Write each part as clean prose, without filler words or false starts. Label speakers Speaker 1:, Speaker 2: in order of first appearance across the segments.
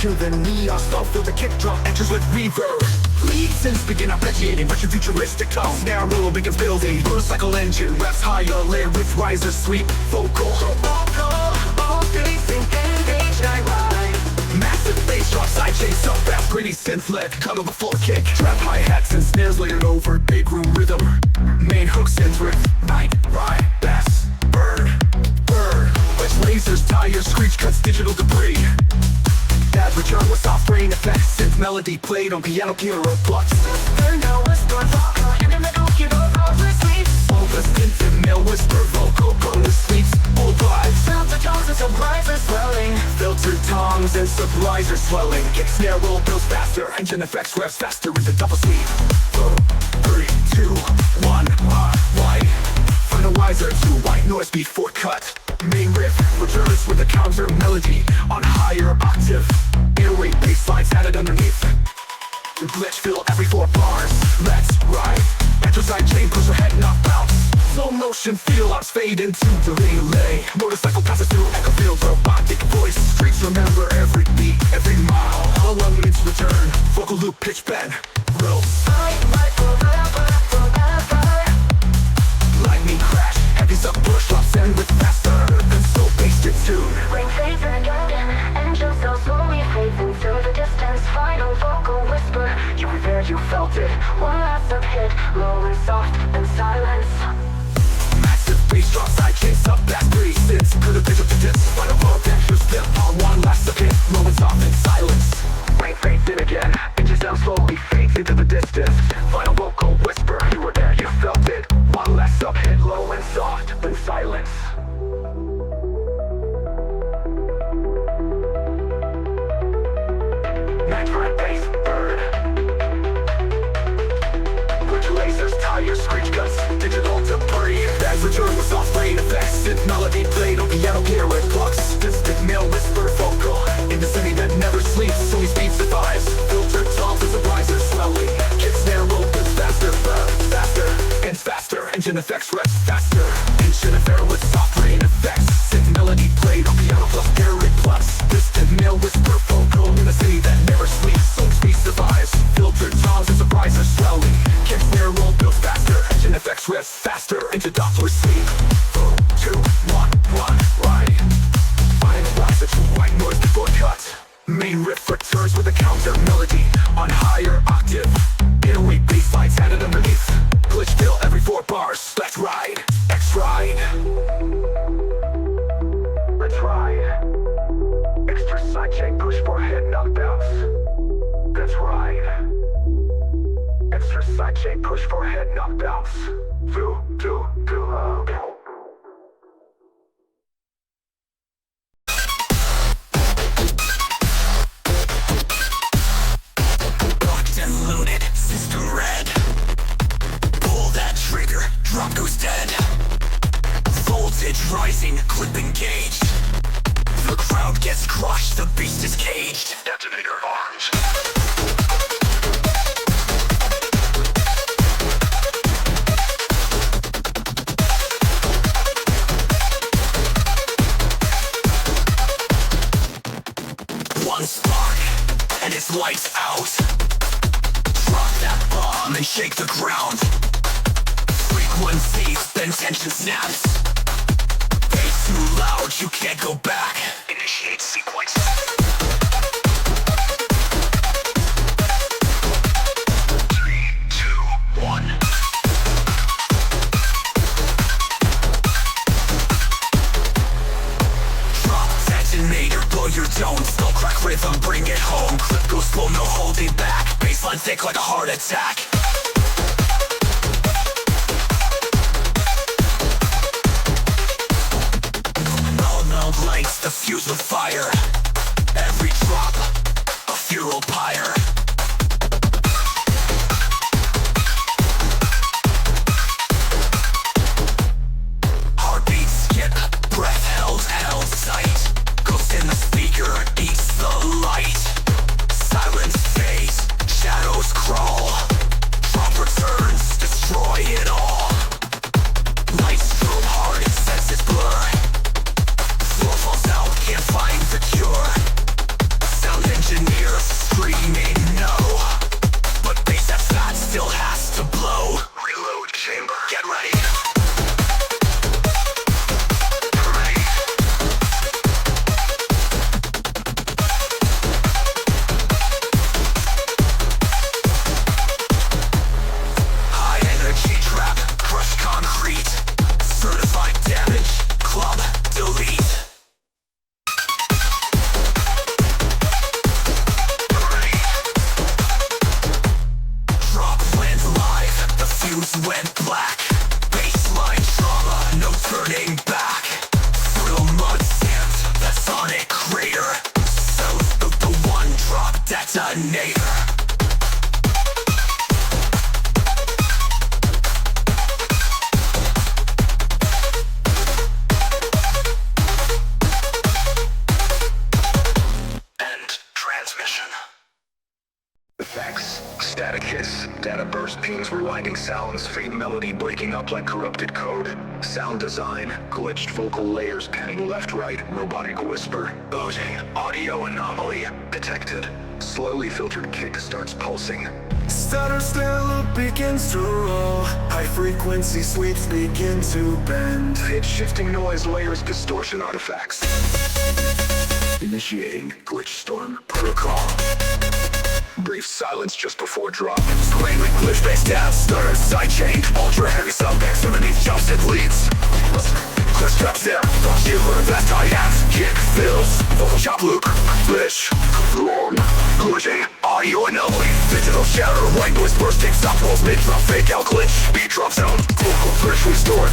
Speaker 1: to the neon stuff. Feel the kick drum enters with reverb. Lead synths begin arpeggiating, rushing futuristic tones. Snare roll begins building, motorcycle engine reps higher, layer with riser, sweep vocal. All facing engage, I ride. Massive bass drop, sidechain, sub fast, gritty synth leg, cut of a full kick. Trap hi-hats and snares layered over, big room rhythm. Main hook synth riff, night, ride, bass, burn. Which lasers, tires, screech cuts, digital debris. That return with soft brain effects, synth melody played on piano, gear or flux. There now is storm rock, in the middle, keep up, power sleeps. All the synth male whisper, vocal, bonus sweeps. Old vibes, filter tones and surprises swelling. Filtered tones and surprises swelling. Kick, snare, roll, builds faster. Engine effects revs faster with the double sweep. 3, 2, 1, wide. Finalizer to white noise before cut. Main riff returns with a counter melody on higher octave. Airway bass lines added underneath. Glitch fill every 4 bars. Let's ride. Enter side chain, push ahead, not bounce. Slow motion feel arms fade into the relay. Motorcycle passes through echo field, robotic voice. Streets remember every beat, every mile. All elements return. Vocal loop, pitch bend, rolls. Lightning crash, heavy sub push drops in with faster than slow bass tune.
Speaker 2: Ring fades again, engine so slowly fades into the distance. Final vocal whisper,
Speaker 1: You were there, you felt it.
Speaker 2: one last sub hit, low and soft and silence.
Speaker 1: Massive bass drop, sidechain, sub bass, three synths. Could have pictured the diss. Final vote, extra step on one last sub hit. Low and soft and silence. Ring fades in again, engine sound slowly fades into the distance. Final vocal whisper, you were there, you felt it. One last sub hit, low and soft and silence. Night bass, bird. Which lasers, tires, screech guts, digital debris. Bags return with soft brain effects. Synth melody played on piano, gear with flux. Distant male whisper vocal in the city that never sleeps. So he speeds the vibes. Filtered tones and surprises swelling. Kick, snare, roll, gets faster, faster, and faster. Engine effects reps faster. Engine affair with soft brain effects. Synth melody played on piano plus gear with flux. Distant male whisper vocal in the city that never sleeps. So he speeds the vibes. Filtered tones and surprises swelling. Kick, snare, roll, builds faster. Engine effects reps faster. Into Doppler sleep. 4, 2, 1, ride. Finalizer to white noise before cut. Main riff returns with a counter melody on higher octave. Airway bass lines added underneath. Glitch fill every 4 bars. Let's ride. X ride. Let's ride. Extra sidechain push forehead knock bounce. Let's ride. Extra sidechain push forehead knock bounce. Do. Locked and loaded, system red. Pull that trigger, drop goes dead. Voltage rising, clip engaged. The crowd gets crushed, the beast is caged. Detonator arms. One spark, and it's lights out. Drop that bomb and shake the ground. Frequencies, then tension snaps. Bass too loud, you can't go back. Initiate sequence. 3, 2, 1. Drop detonator, blow your dome. Slow crack rhythm, bring it home. Clip goes slow, no holding back. Bassline thick like a heart attack. Lights the fuse with fire. Every drop, a funeral pyre. Heartbeat skip, breath held sight. Ghost in the speaker, eats the light. Silence fades, shadows crawl. Drop returns, destroy it all. Lights strobe hard, senses blur. Floor falls out, can't find the cure. went black. Baseline trauma, no turning back. Thrill mud sand, that sonic crater. South of the one drop detonator. Effects, static hiss, data burst pings, rewinding sounds, faint melody breaking up like corrupted code. Sound design, glitched vocal layers panning left-right, robotic whisper. OJ, audio anomaly detected. Slowly filtered kick starts pulsing. Stutter still begins to roll. High frequency sweeps begin to bend. Pitch shifting noise layers, distortion artifacts. Initiating glitch storm protocol. Brief silence just before drop. Swing with glitch-based dance, stutter sidechain. Ultra heavy sub-bass underneath jumps and leads. Cliff drops there, don't you learn that I have. Kick fills, vocal chop loop, glitch, form, glitching, audio anomaly, digital shatter, white noise bursting, stop rolls, mid-drop, fake out glitch, beat drop sound, vocal glitch restored.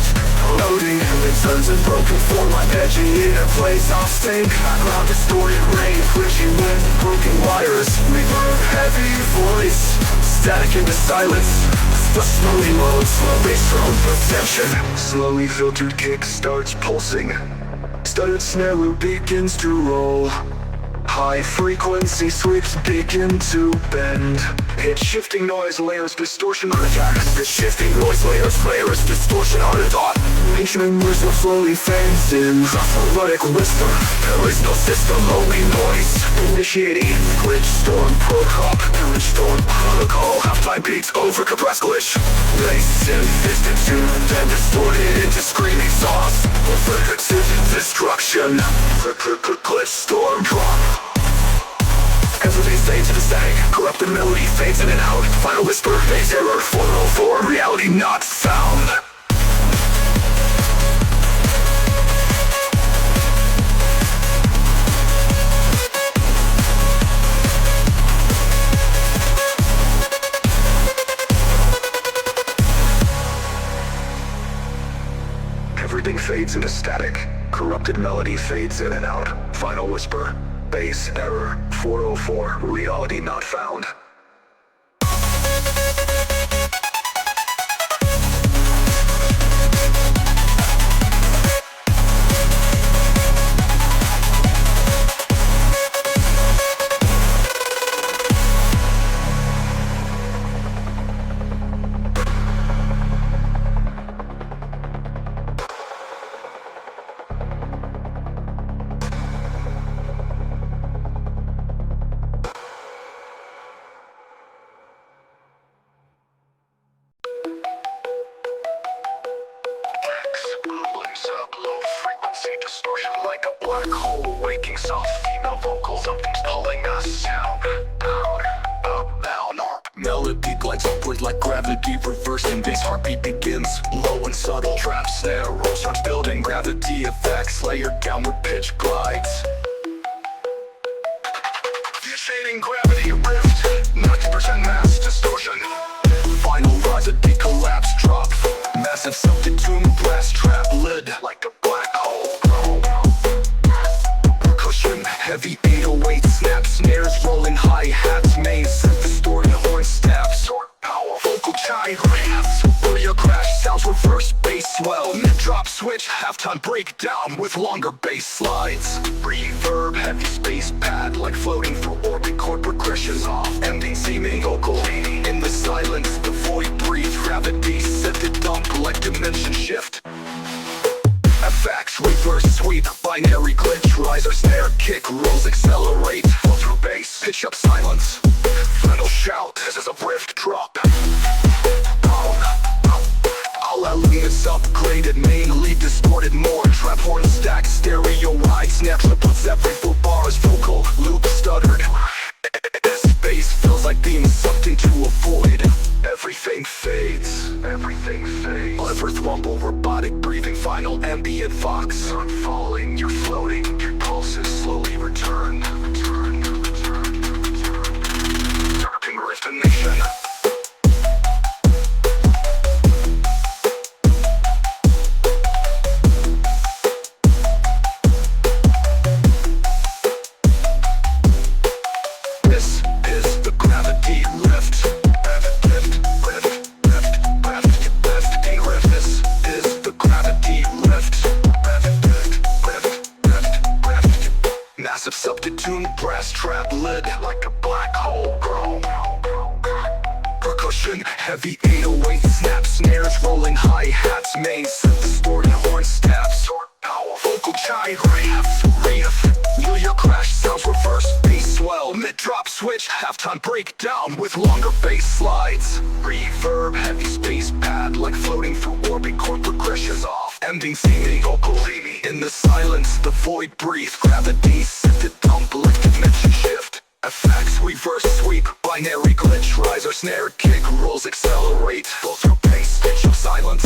Speaker 1: Loading, returns in broken form, I'm edging in a place off sync. Background distorted rain, glitchy wind, broken wires, reverb, heavy voice, static in the silence. The slowly loads, slow bass from perception. Slowly filtered kick starts pulsing. Stuttered snare loop begins to roll. High frequency sweeps begin to bend. Pitch shifting noise layers, distortion artifacts. Pitch shifting noise layers, distortion artifact. Picturing whistle slowly fades in. Robotic whisper, there is no system, only noise. Initiating glitch storm protocol. Glitch storm protocol. Halftime beats over compressed glitch. Bass and fisted tuned and distorted into screaming sauce. Repetitive destruction. Glitch storm drop. Everything fades into static. Corrupted melody fades in and out. Final whisper, phase error 404. Reality not found. Everything fades into static. Corrupted melody fades in and out. Final whisper. Base error 404. Reality not found. Distortion like a black hole, waking soft female vocals. Something's pulling us down, up, down, up. Melody glides upward like gravity, reversing bass heartbeat begins. Low and subtle, trap snare, roll starts building. Gravity effects, layered downward pitch glides. Shading gravity rift, 90% mass distortion. Final rise, a decollapse drop. Massive self-detuned blast trap lid like a black hole. Percussion, heavy 808 snap snares, rolling hi-hats, maze, distorted horn stabs, power vocal chime rams, audio crash sounds, reverse bass swell, mid-drop switch, halftime breakdown with longer bass slides. Reverb, heavy space pad like floating through orbit, chord progressions off, ending seeming vocal. In the silence, the void breathes, gravity set the dump like dimension shift. FX, reverse sweep, binary glitch, riser, snare, kick, rolls, accelerate, flow through bass, pitch up silence, final shout, this is a rift drop. All elements upgraded, mainly distorted more, trap horn stack, stereo wide, snap triplets, every 4 bars, vocal, loop stuttered. This bass feels like being sucked into a void. Everything fades, everything fades. Ever thwomble, robotic breathing, final ambient vox. Unfalling, you're floating, your pulses slowly return. Darting rift nation. bass trap lid like a black hole grow. Percussion, heavy 808 snap snares, rolling hi-hats, main synth, distorted horn stabs, power vocal gyrates, riff, feel your crash sounds, reverse bass swell, mid-drop switch, halftime breakdown with longer bass slides, reverb, heavy space pad like floating through orbit, chord progressions off, ending singing vocal in the silence, the void breathe, gravity, sifted dump like dimension shift. Effects, reverse sweep, binary glitch, riser, snare, kick, rolls, accelerate, flow through bass, pitch of silence.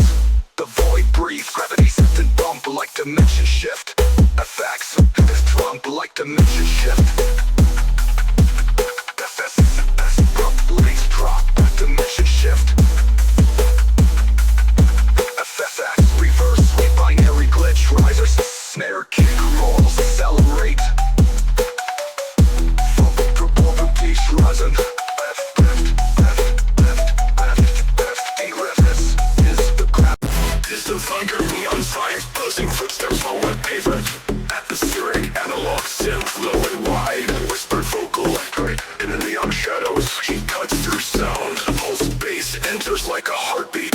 Speaker 1: The void breathe, gravity shift and bump like dimension shift. Effects, this drum like dimension shift. Bass drop, dimension shift. FFX, reverse sweep, binary glitch, riser, snare, kick, rolls, accelerate. Rising, left, is the crap. Is the thunder, neon sign, buzzing footsteps on wet pavement. Atmospheric, analog, synth, low and wide. Whispered vocal, electric, in the neon shadows. He cuts through sound, a pulse bass enters like a heartbeat.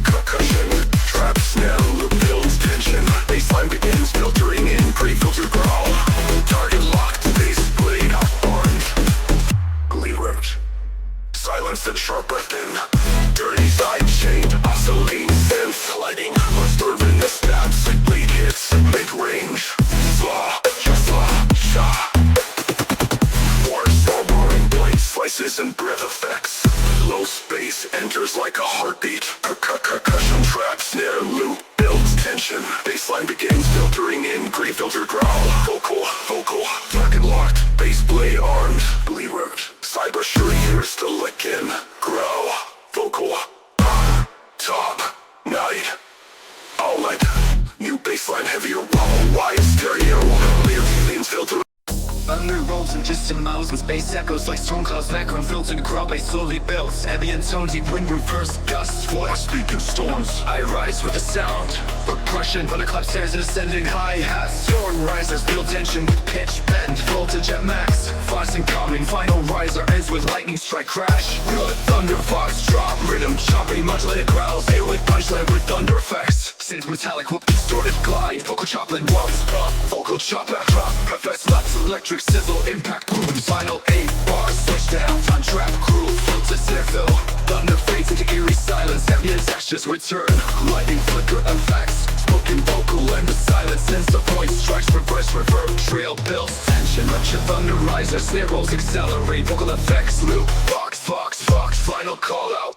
Speaker 1: Percussion, trap, snare, loop builds tension. Bassline begins filtering in, pre-filter growl. Target locked, bass blade orange. Silence and sharp breath in. Dirty side chain, oscillating synth. Lighting, observing the stabs. Lead hits, mid-range. Slaw, slaw, sha. More roaring blade slices and breath effects. Low space enters like a heartbeat. Percussion trap, snare, loop builds tension. Bassline begins filtering in, green filter growl. Vocal, black and locked. Bass blade armed, bleed root. Cyber shriekers to lick in, grow, vocal, top, night, outlet, new bassline heavier, wide stereo, leans filter.
Speaker 3: Thunder rolls in distant miles with bass echoes like storm clouds, background filtered crowd bass slowly builds. Ambient tone, deep wind, reverse gusts, voice speaking storms. I rise with the sound, percussion, thunderclap stairs and ascending hi-hats. Storm risers, build tension, pitch bend, voltage at max. Fast and calming, final riser ends with lightning strike crash. Good thunder, fox drop, rhythm chopping, modulated growls, with punchline with thunder effects. Synth metallic whoop, distorted glide, vocal chopland walks, vocal chop back drop, preface left, electric sizzle, impact booms, final 8 bars, switch to halftime trap, cruel, filter snare fill, thunder fades into eerie silence, ambient textures return, lightning flicker effects, spoken vocal and the silence, sense the voice strikes, reverse reverb, trail builds tension, let your thunder riser, snare rolls accelerate, vocal effects loop, fox, final call out.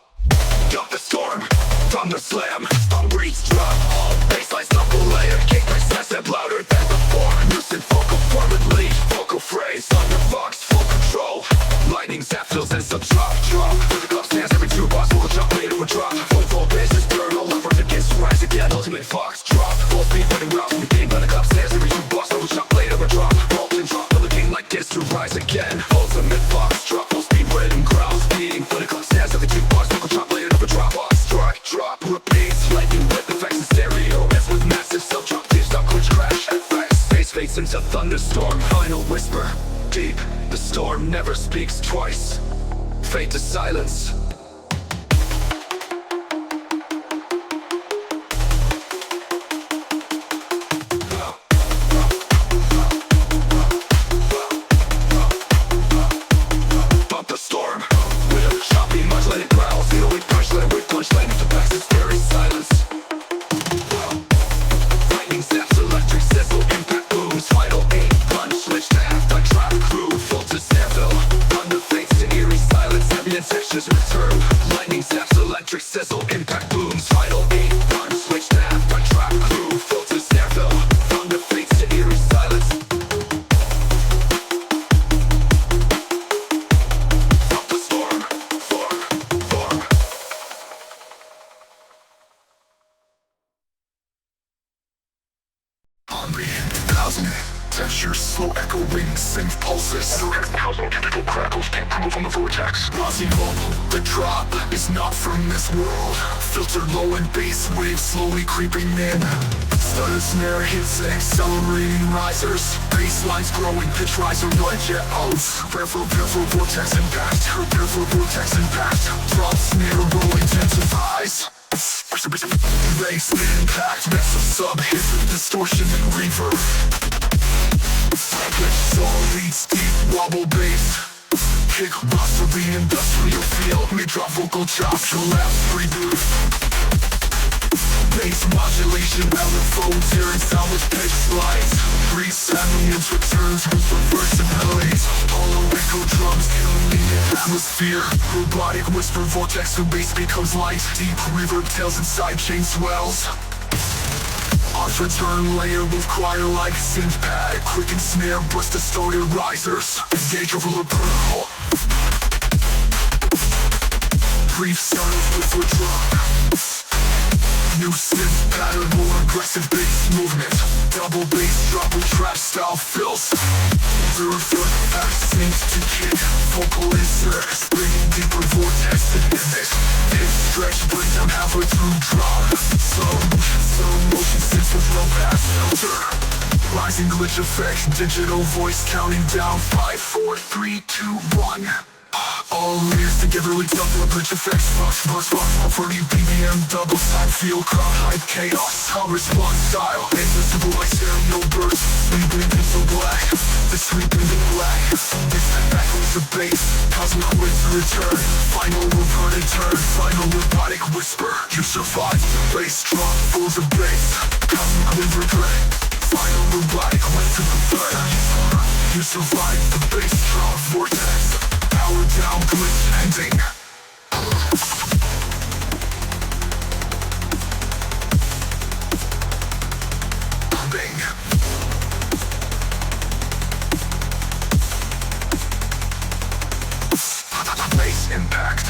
Speaker 3: Jump the storm, thunder slam, reach drop, all basslines double layer, kick my step louder than before. Lucid vocal form and lead, vocal phrase, thunder fox, full control. Lightning zap fills and sub drop. With the club stands every two bars, vocal jump later would drop. Full bases burn, all over begins to rise again. Ultimate fox drop, full speed running route from the game. By the club stands every two bars, vocal jump later would drop. Roll and drop, the king like this to rise again. Ultimate fox drop, full speed red and growls, beating for the club stands every two bars, vocal jump later never drop. Drop, repeats, lightning with effects in stereo. As with massive self-drop, stop, glitch, crash, effects. Space fades into thunderstorm, final whisper, deep. The storm never speaks twice. Fade to silence. Bump the storm with a choppy, modulated growl. Feel with punchline, with punchline. It's very silence. Lightning zaps, electric sizzle, impact booms. Final 8 punch, switch to halftime trap crew. Filter snare fill, thunder fades to eerie silence. Ambient textures return. Lightning zaps, electric sizzle, impact booms. Final 8 punch, switch to halftime trap crew. Filter snare fill, thunder fades to eerie silence. Stop the storm, form.
Speaker 1: Textures, slow echoing, synth pulses. Housing typical crackles, can't prove on the vortex. Glossy vocal, the drop is sounds not from this world. Filtered low and bass waves slowly creeping in. Stutter snare hits accelerating risers. Bass lines growing, pitch riser jet pulse. Prayerful vortex impact. Prayerful vortex impact. Drop snare roll intensifies. Bass impact. Mix of sub hit with distortion and reverb. Song leads deep wobble bass. Kick buster the industrial feel. Mid-drop vocal chops, your last reboot. Bass modulation, melophones, hearing sound with pitch slides. Grease ambience returns with versatility. Hollow echo drums killing the atmosphere. Robotic whisper vortex, the bass becomes light. Deep reverb tails and sidechain swells. Off return layer with choir-like synth pad. Quick and snare burst distorted risers. Engage over the pearl. Brief starters with a drop. New synth pattern, more aggressive bass movement. Double bass drop with trap style fills. Third foot back synth to kick. Vocal inserts, bringing deeper vortex to mimic. Hip stretch, bring down halfway through drop. Slow motion synth with low pass filter. Rising glitch effects, digital voice counting down 5, 4, 3, 2, 1. All layers together with double glitch effects. Buzz 40 BPM, double side feel, crowd hype, chaos. How response style, invisible like stereo bursts. Sleeping into black, the sleeping in black. This echoes the bass, cosmic winds return. Final reverted turn, final robotic whisper. You survive the bass drop, full of bass. Cosmic wind return, final robotic winds to the third. You survive the bass drop vortex. Power down, glitch ending. Bing. Bass impact.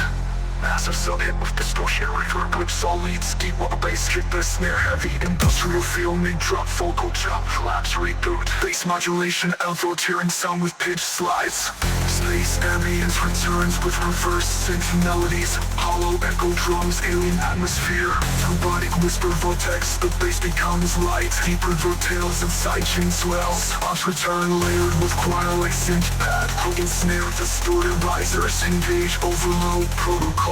Speaker 1: Massive sub-hit with distortion, reverb, glitch, solids, deep wobble bass, kick the snare, heavy industrial feel, mid-drop, vocal chop, collapse, reboot, bass modulation, authoritarian sound with pitch slides. Space ambience returns with reverse synth melodies, hollow echo drums, alien atmosphere, robotic whisper vortex, the bass becomes light, deep reverb tails and sidechain swells, off return layered with choir-like synth pad, hook and snare, distorted risers, engage overload protocol.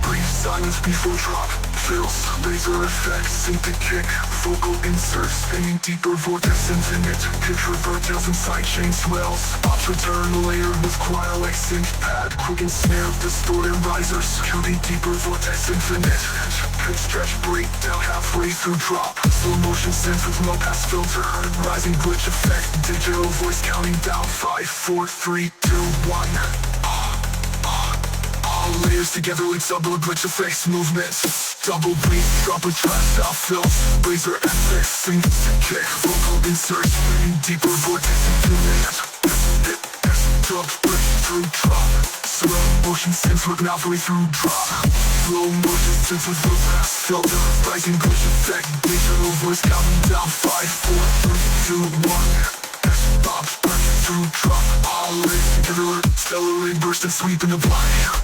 Speaker 1: Brief silence before drop. Fills, laser effects, synth to kick. Vocal inserts, spinning deeper vortex infinite. Pitch revert tails and sidechain swells. Off return layered with choir-like synth pad. Quick and snare, distorted risers. Counting deeper vortex infinite. Pitch stretch breakdown halfway through drop. Slow motion synth with low pass filter. Rising glitch effect. Digital voice counting down 5, 4, 3, 2, 1. All layers together with double glitch effects movements. Double beat, drop a trap style fills. Laser effects, synth to kick. Vocal inserts, bringing deeper vortex infinite. Hit, drop, break through drop. Slow motion synth with halfway through drop. Slow motion synth with low pass filter. Rising glitch effect, digital voice counting down 5, 4, 3, 2, 1. Stop, break through drop. All layers together, stellarly burst and sweep in the blind.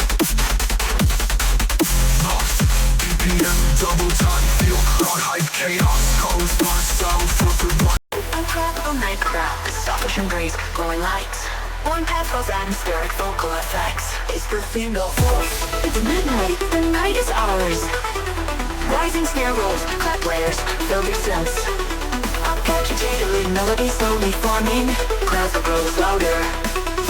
Speaker 1: EDM, double time, feel crowd hype, chaos, call response, style, filter, one.
Speaker 2: Unravel nightcraft, suffocation breeze, glowing lights. One path goes atmospheric vocal effects. It's the female voice. It's midnight, the night is ours. Rising snare rolls, clap layers, fill your sense. I'll catch a jittery melody slowly forming. Crowds that grows louder.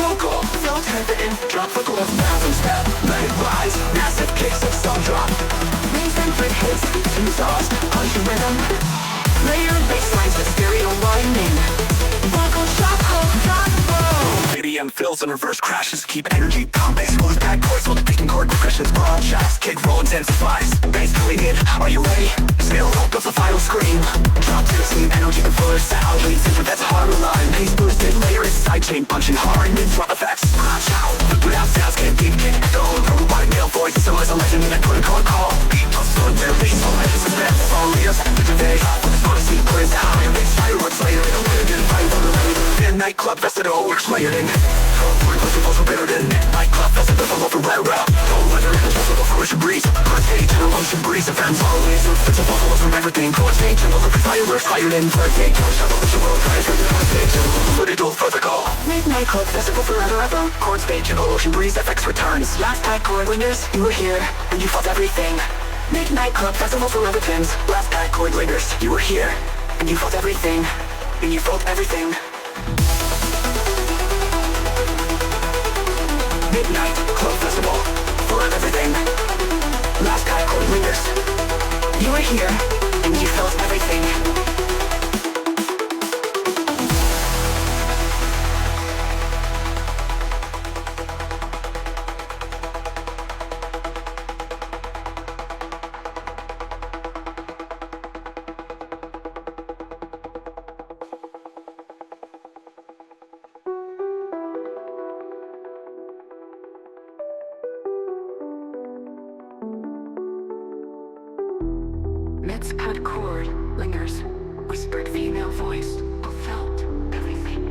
Speaker 2: Vocal, filter the in, drop vocal of anthems step. Let it rise, massive kicks of song drop. Red hits, exhaust, punch your rhythm. Layer bass lines with stereo winding. Vocal shock, drop, roll.
Speaker 1: EDM fills and reverse crashes, keep energy pumping. Smooth back chords, while the picking chord progressions. Broad shots, kick roll intensifies. Bass pulling in, are you ready? Still hope of the final scream. Drop to the sleep, energy the fuller sound. Leads into that's hard line. Bass boosted, layer is sidechain, punching hard. Mid-drop effects, crash out. Without sounds, can't deep kick. Don't robotic male voice, so as a legend in a protocol call. Beat plus foot, their bass, all legends suspense. All leaders, the today. Honestly, clears out. Bass fireworks later in a wind. Right on the way. Nightclub festival, works layered in. We're close to also better than nightclub festival for rare. Don't let her hit the fruition breeze. ocean breeze events. Always roots of vocals from everything. Chords, change, and the fireworks higher than birthday. Shovel with your world, tries to the stage. Put it all further go. Midnight club festival forever ever. Chords, page, and ocean breeze FX returns. Last tag chord winners, you were here, and you felt everything. Midnight club festival forever pins. Last tag chord winners, you were here, and you felt everything. And you felt everything. Midnight Club Festival, full of everything. Last high chord winners. You were here, and you felt everything. Mid-cut chord lingers, whispered female voice, who felt everything.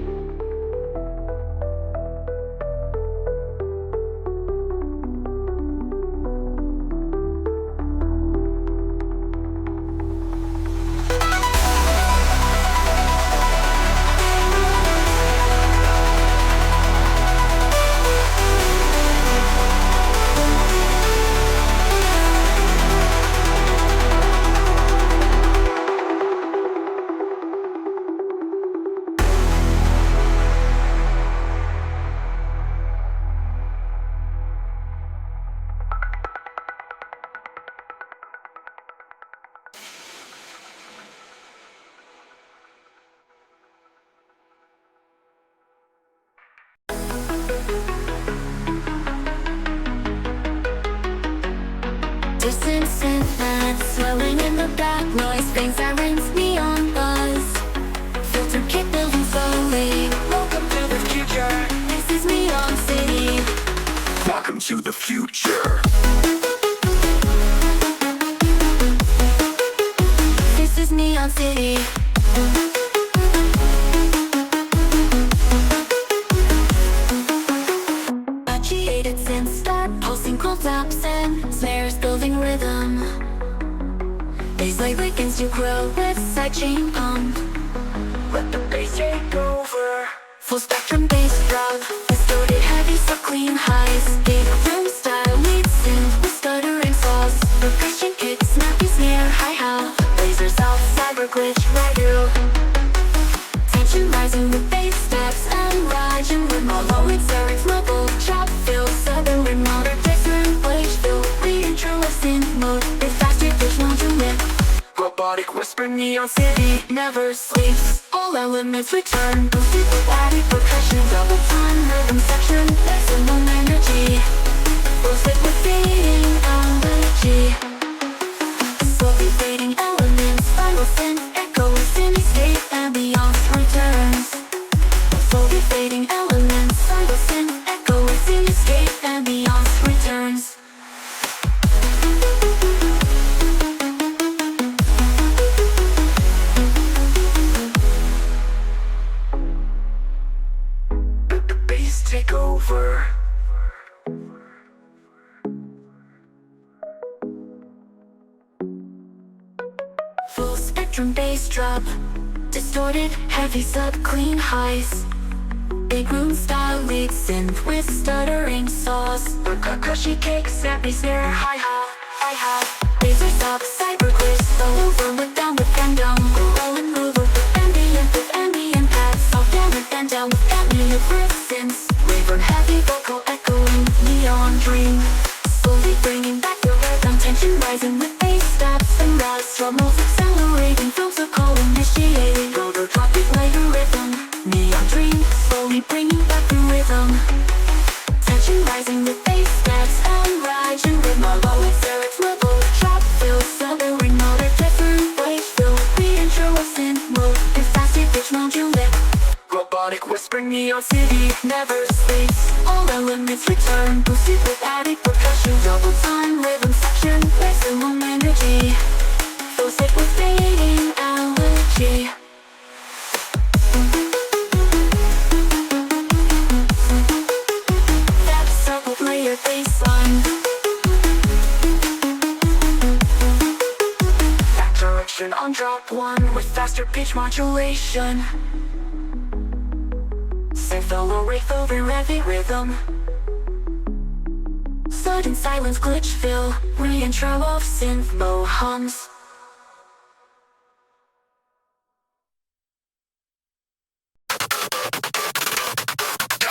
Speaker 2: Distant synth swelling in the back, noise, bangs, sirens, neon buzz. Filter kit building slowly.
Speaker 1: Welcome to the future.
Speaker 2: This is Neon City.
Speaker 1: Welcome to the future.
Speaker 2: This is Neon City. Agitated synths start pulsing cold taps and snares building rhythm. Bass like begins to grow with sidechain pump.
Speaker 1: Let the bass take over.
Speaker 2: Full spectrum bass drop, distorted heavy so clean highs. Big room style lead synth with stuttering saws. Percussion kick, snappy snare, hi-hat. Lasers off, cyber glitch, radio. Tension rising with bass steps and rising with more low exerts, level chop fill, southern remote, different wage fill. Re-intro of synth mode, it faster pitch modulate.
Speaker 1: Robotic whisper,
Speaker 2: Neon City never sleeps. All elements return, boosted with added percussion, double time rhythm section, maximum energy. Boosted with fading elegy. Slowly fading elements, final synth echoes in escape, ambiance returns. Slowly fading elements, final synth echoes in escape, ambiance returns.
Speaker 1: let the bass take over.
Speaker 2: Full spectrum bass drop, distorted, heavy sub, clean highs. Big room style lead synth with stuttering saws. Percussion kick, snappy snare, hi-hat. Laser stop, cyber glitch, slow over with down with random. Roll and move with ambient pads. Soft down and down with ambient synths. Reverb heavy vocal echoing, neon dream. Slowly bringing back the rhythm, tension rising with bass steps and rise. Drumrolls accelerating, films are call initiating. Rotor dropping later rhythm, neon dream. Slowly bringing back the rhythm. Tension rising with bass steps and rising with more low exerts, level chop fill, southern motor, different wave fill. Re-intro of synth mode, and faster pitch modulate.
Speaker 1: Robotic whisper,
Speaker 2: Neon City never sleeps. All elements return, boosted with added percussion, double time rhythm section, maximum energy. Boosted with fading elegy. That circle player bassline. turn on drop 1 with faster pitch modulation. Synth over riff over heavy rhythm. Sudden silence glitch fill, re-intro of synth low hums.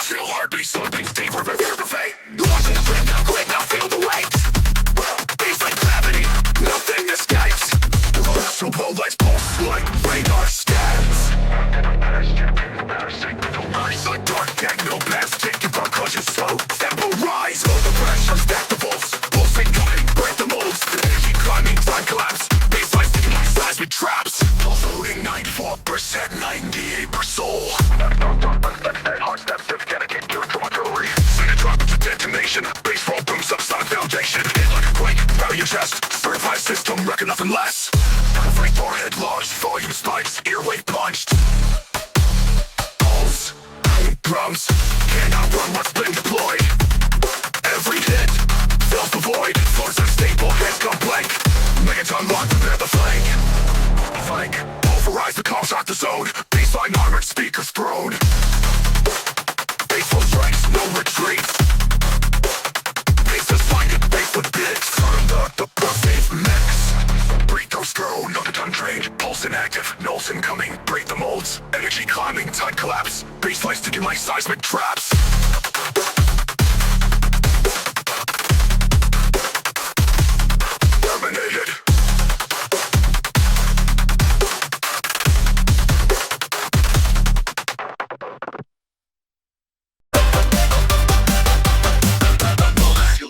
Speaker 1: Feel heartbeat, something deeper than fear to fate. Watching the flame now, quick now, feel the weight. Beats like gravity, nothing escapes. So blow lights pulse like radar scans. Like dark gang, no paths, take your concussions slow. Tempo rise, low the pressure, stack the bolts. Pulsing coming, break the molds. Keep climbing, time collapse. Baselines sticking like seismic traps. Pulse loading 94%, 98 per soul. Hard steps, dedicated to artillery. Send a drop into detonation. Bass roll booms up, sonic foundation. Hit like a quake, rattle your chest. Certified system, reckon nothing less. Freight forehead launched, volume spikes, earwave punched. Pulse, drums, cannot run what's been deployed. Every hit fills the void. Floors unstable, heads gone blank. Megaton locked, prepare the flank. Flank, pulverize the comms, rock the zone. Baseline armored, speakers thrown. Baseful strikes, no retreat. Bases find it, base with bits. Turn the perfect mix. Breathe those throw, noted untrained. Pulse inactive, nulls incoming. Break the molds, energy climbing, time collapse. Baselines sticking like seismic traps. Terminated.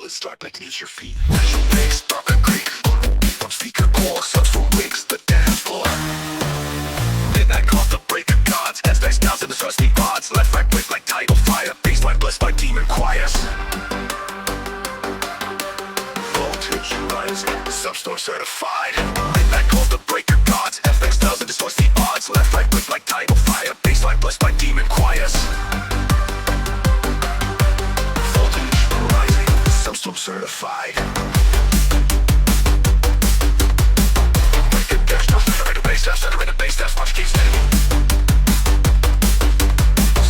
Speaker 1: Start back near your feet. Visual bass, dark and creek. From speaker core, such for wigs, the dance floor. Midnight call the break of gods. As dice down to the trusty odds. Left, right, quick like tidal fire. Baseline blessed by demon choirs. Voltage rise, substorm certified. Midnight call the break of gods. FX does and distorts the odds. Left, right, quick like tidal fire. Baseline blessed by demon choirs. Substorm certified. Make it dash, no center in the bass steps, center in the bass steps, watch keep steady.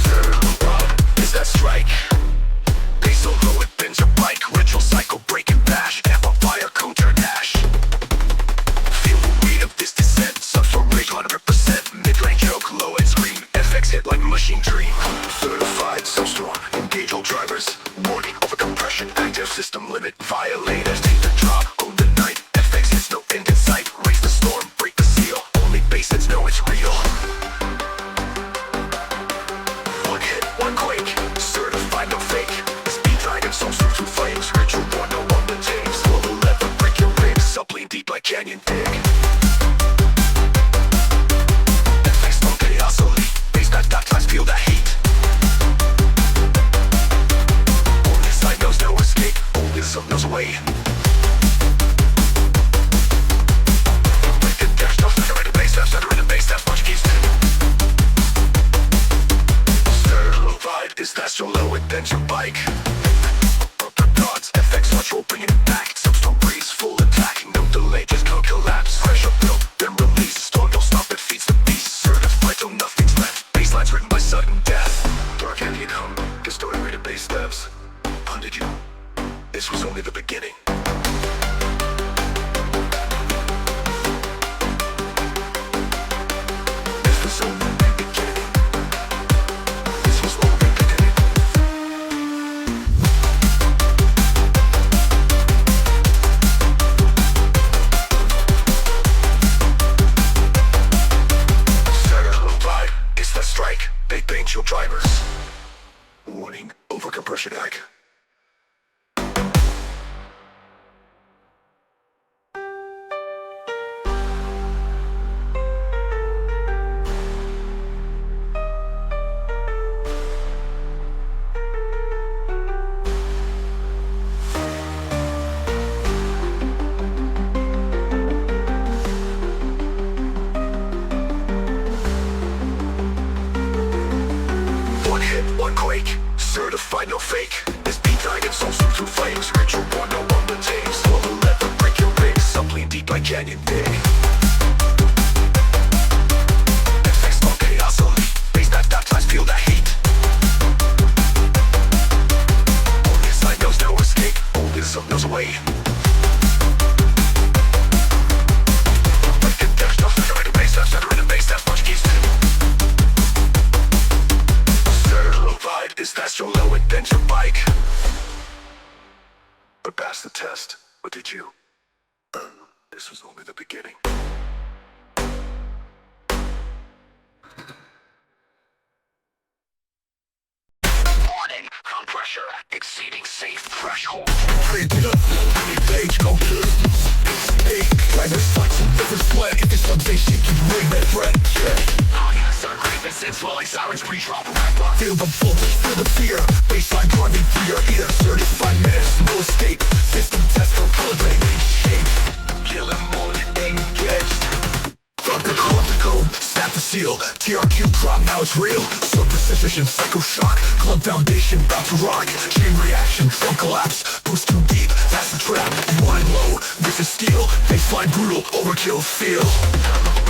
Speaker 1: Certified is that strike. Bass so low it bends your bike. Ritual cycle, break and bash. Amplifier, counter dash. Feel the weight of this descent. Substorm rage 100%. Mid-range choke, low end scream. FX hit like machine dream. Certified substorm, engage all drivers. Warning, overcompression, active system limit. Violators, take the drop, own the night. FX hits no end in sight. Raise the storm, break the seal. Only base heads know it's real. One hit, one quake. Certified, no fake. Speed dragon, so through two flames. Ritual one, no one the tames. Global lever, break your ribs. Sublean deep like canyon dig. FX don't get obsolete. Base not times feel the heat. Knows no escape, only some knows away. Break the dash, no center in the bass steps, center in the bass steps, watch keep steady. Certified is that so low it bends your bike. Upper gods, FX watch will bring it back. Substorm breeze, full attack, no delay, just no collapse. Pressure built, then release, storm don't stop, it feeds the beast. Certified till nothing's left, baselines written by sudden death. Dark Indian hum, distorted bass steps. Did you? This was only the beginning. This was only the beginning. This was only the beginning. Certified is the strike. They paint your drivers. Warning, overcompression hack. Certified, no fake. This beat dragon, so through flames. Ritual one, no one the tames. Global lever, break your rings. Sublean deep like canyon dig. Or did you? This was only the beginning. Warning, ground pressure exceeding safe threshold. Printed up, any page go to. Hey, try to suck some different sweat. If it's something she can bring that bread. Oh yes, our grievances, swelling sirens, pre-drop rap. Feel the voltage, feel the fear. Baseline driving through your ear. 35 minutes, no escape. System test for calibrating shape. Kill him on engaged. Fuck the code, snap the seal. TRQ drop, now it's real. So precision, psycho shock. Club foundation, bout to rock. Chain reaction, trunk collapse. Boost too deep, that's the trap. Rewind low, this is steel. Baseline brutal, overkill feel.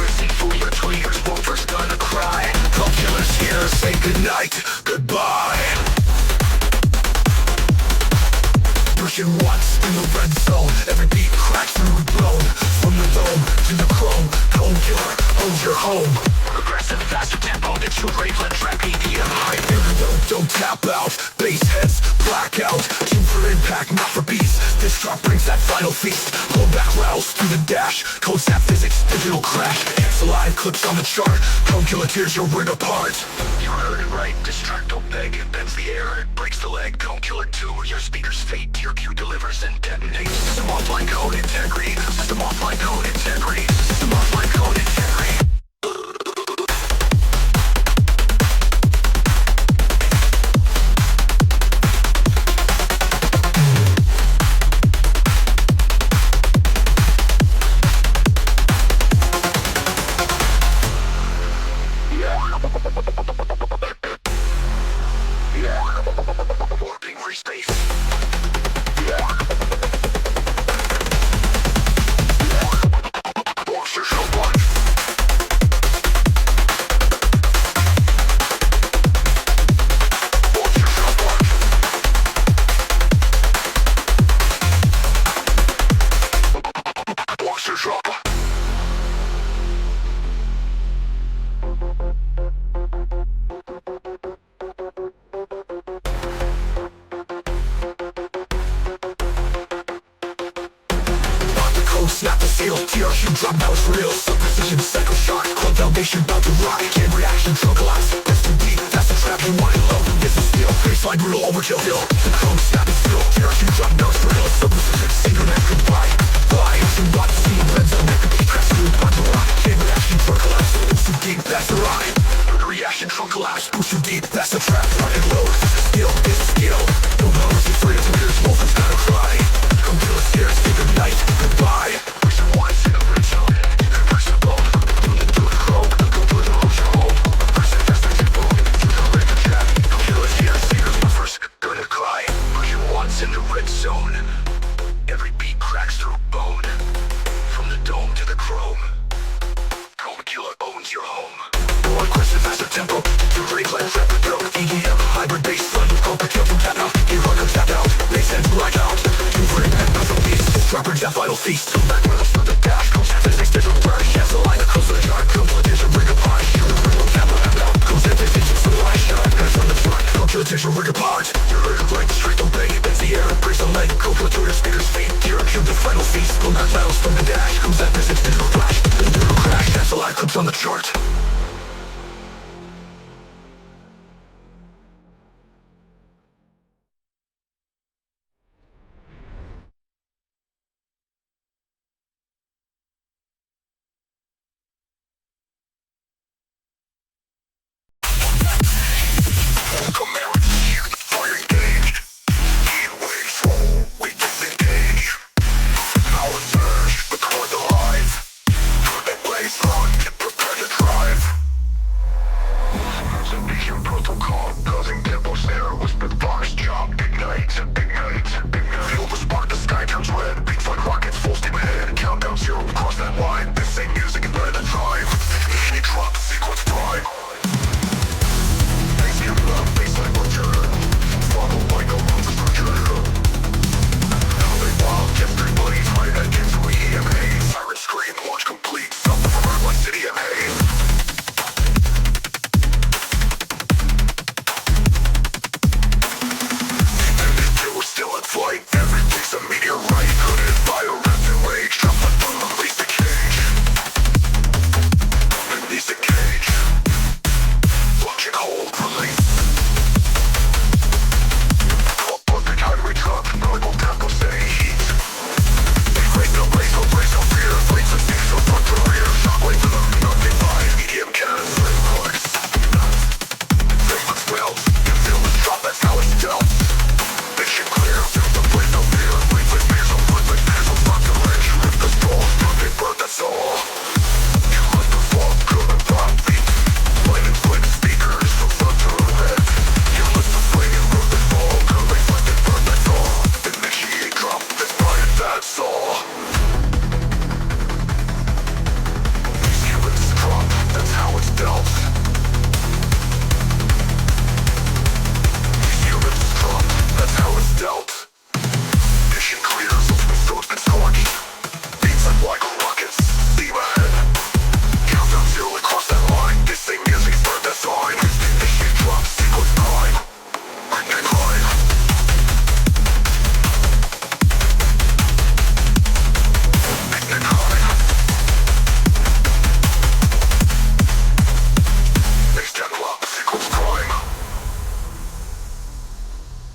Speaker 1: Mercy for your tweeters, won't first gonna cry. Call killers here, say goodnight, goodbye. Pushing once in the red zone. Every beat cracks through blown. From the dome to the chrome. Home killer, owns your home. Aggressive, faster tempo than true Graveland trap EDM high. Don't tap out. Bass heads, blackout. Tune for impact, not for beats. This drop brings that final feast. Hold back rouse through the dash. Code snap physics, digital crash. Amps alive, clips on the chart. Home killer tears your rig apart. You heard it right, distracto beg. Bends the air, breaks the leg. Home killer 2, your speaker's fate. Your Q delivers and detonates. System offline code integrity. System offline code integrity. System offline code integrity. Warping respace. Monster shall punch. Monster shall punch. Monster shall punch. Snap the seal, TRQ drop, now it's real. Sub-precision, psycho shock, club foundation, bout to rock. Chain reaction, trunk collapse, that's too deep, that's the trap. Rewind low, this is steel. Baseline brutal, overkill feel. The chrome snap is still. TRQ drop, now it's real. Sub-precision, synchronous, goodbye. Bye, you got to see, red zone, that could be pressed through, bout to rock. Chain reaction, trunk collapse, it's too deep, that's the ride. Reaction, trunk collapse, boost too deep, that's the trap. Running low, this is steel, this is steel. No numbers, you free to meters, Wolfen's gonna cry. Come kill us here, say goodnight, goodbye. Once in a red zone, irreversible. From the dual chrome, the complete holds your home. Person faster tempo, you don't break the trap. No killers here, singers my first gonna cry. Pushing once in the red zone. Every beat cracks through bone. From the dome to the chrome. Home killer owns your home. More aggressive, faster tempo. You break like trap with dope. EDM, hybrid bass, fun. Hope the kill from tap out. Hero comes tap out. Bass heads black out. You bring back nothing beast. Drop brings that final feast. Back with us for the dash. Comes physics, digital rush. Yes, the line that close to the chart. Complete a rig apart. You're the ring of camera and out. Goes in digital for the light shine. Heads on the front. Come to the digital rig apart. You're heard right, straight obey. Bends the air, breaks the leg. Complete to your speaker's feet. You're cube the final feast. Pull back battles from the dash. Comes that physics, digital flash. The digital crash. That's the line clips on the chart. Prepare to drive. That's all. These humans drop, that's how it's dealt. These humans drop, that's how it's dealt. Mission clears, throats been scorched. Beats like rockets, steam ahead. Countdown zero across that line. This thing is a bird that's sign. This shit drops, sequence prime. Bring that climb. Make that climb. Next channel up, sequence prime.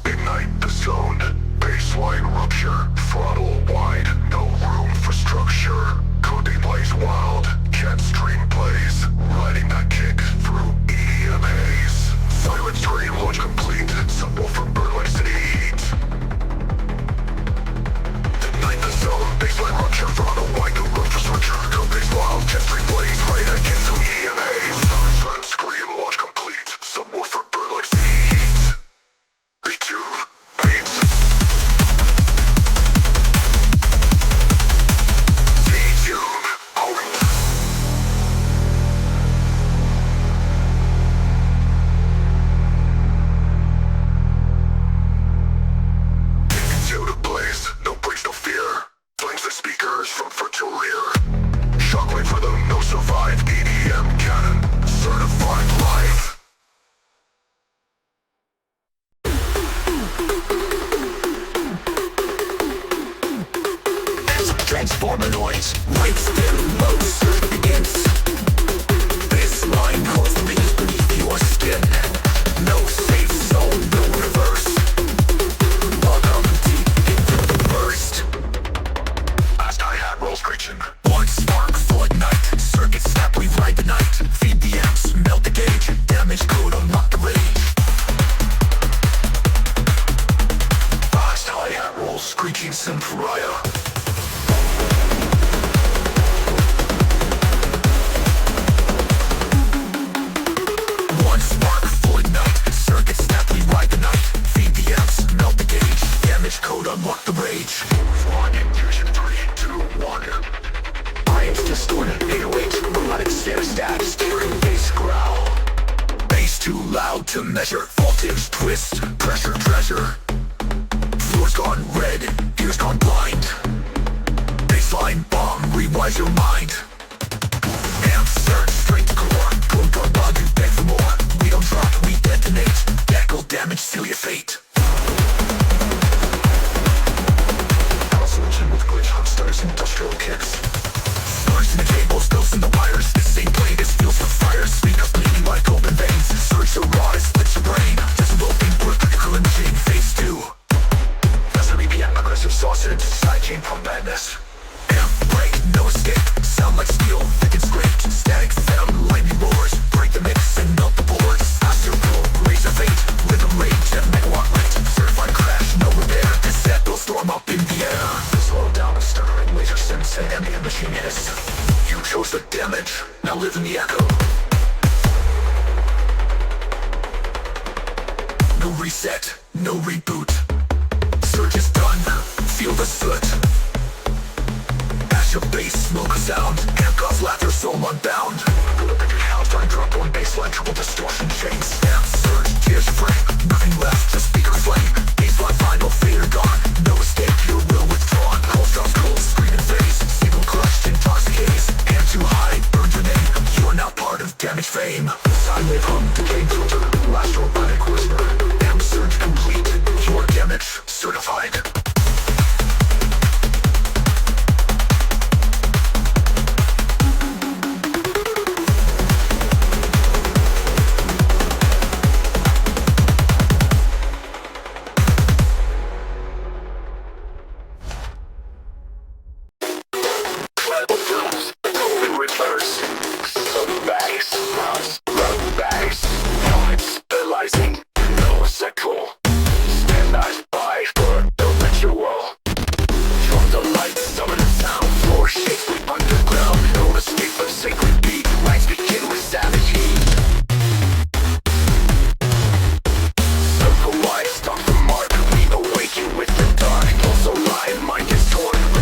Speaker 1: Ignite the zone. Baseline rupture. Throttle wide. No room for structure. Coding plays wild. Cat stream plays. Riding that kick through EDM haze. Silent stream launch complete. Subwoofer burn like city heat. Ignite the zone. Baseline rupture. Throttle wide. No room for structure. Code's wild. Cat stream plays. Right that kick through EDM haze. Silent scream launch complete. Subwoofer burn like city heat. B2. Beats. Tune. Into the blaze, no breaks, no fear. Flames the speakers from front to rear. Shockwave for them, no survive. EDM cannon, certified live. Transformer noise, right still low, surge begins. This line calls the beast beneath your skin. No safe zone, no reverse. Welcome deep into the burst. Last hi-hat roll screeching. One spark, full ignite. Circuit snap, we ride the night. Feed the amps, melt the gauge. Damage code, unlock the rage. Last hi-hat roll screeching, Symphoraya. Code unlock the rage. One infusion 3, 2, 1. Brains distorted 808. Melodic stat steering bass growl. Bass too loud to measure. Voltage twist. Pressure treasure. Floor's gone red. Ears gone blind. Baseline bomb. Rewise your mind. Amp surge straight to core. Boom gun bug and beg for more. We don't drop, we detonate. Echo damage, seal your fate. With glitch humpsters, industrial kicks. Stars in the cables, ghosts in the wires. This same blade is fuel for fire. Speakers bleeding like open veins. Surge to raw, it splits your brain. Decibel input, critical imaging, phase 2. Faster BPM, aggressive sausage. Sidechain pump madness. Amp break, no escape. Sound like steel, thick and scraped. Static phantom, lightning roars. Break the mix and melt the boards. Astro rule, razor fate. Rhythm rage, 10 megawatt rate. Certified crash, no repair. Cassette will storm up in the air. Slow down a stuttering laser sense and ambient machine hiss. You chose the damage, now live in the echo. No reset, no reboot. Surge is done, feel the soot. Ash of bass, smoke a sound. Amp gods laughter, soul unbound. Electric house, time drop on baseline, triple distortion chains. Amp surge, tears frame, nothing left, the speaker flame. Baseline final, fader gone. No escape, your will withdrawn. Pulse drops cold, screen and phase. Signal crushed, intoxicates. Amp too high, burned your name. You are now part of damage fame. Sine wave hum, decaying filter. Last robotic whisper. Amp surge complete. Your damage certified. Mind is torn.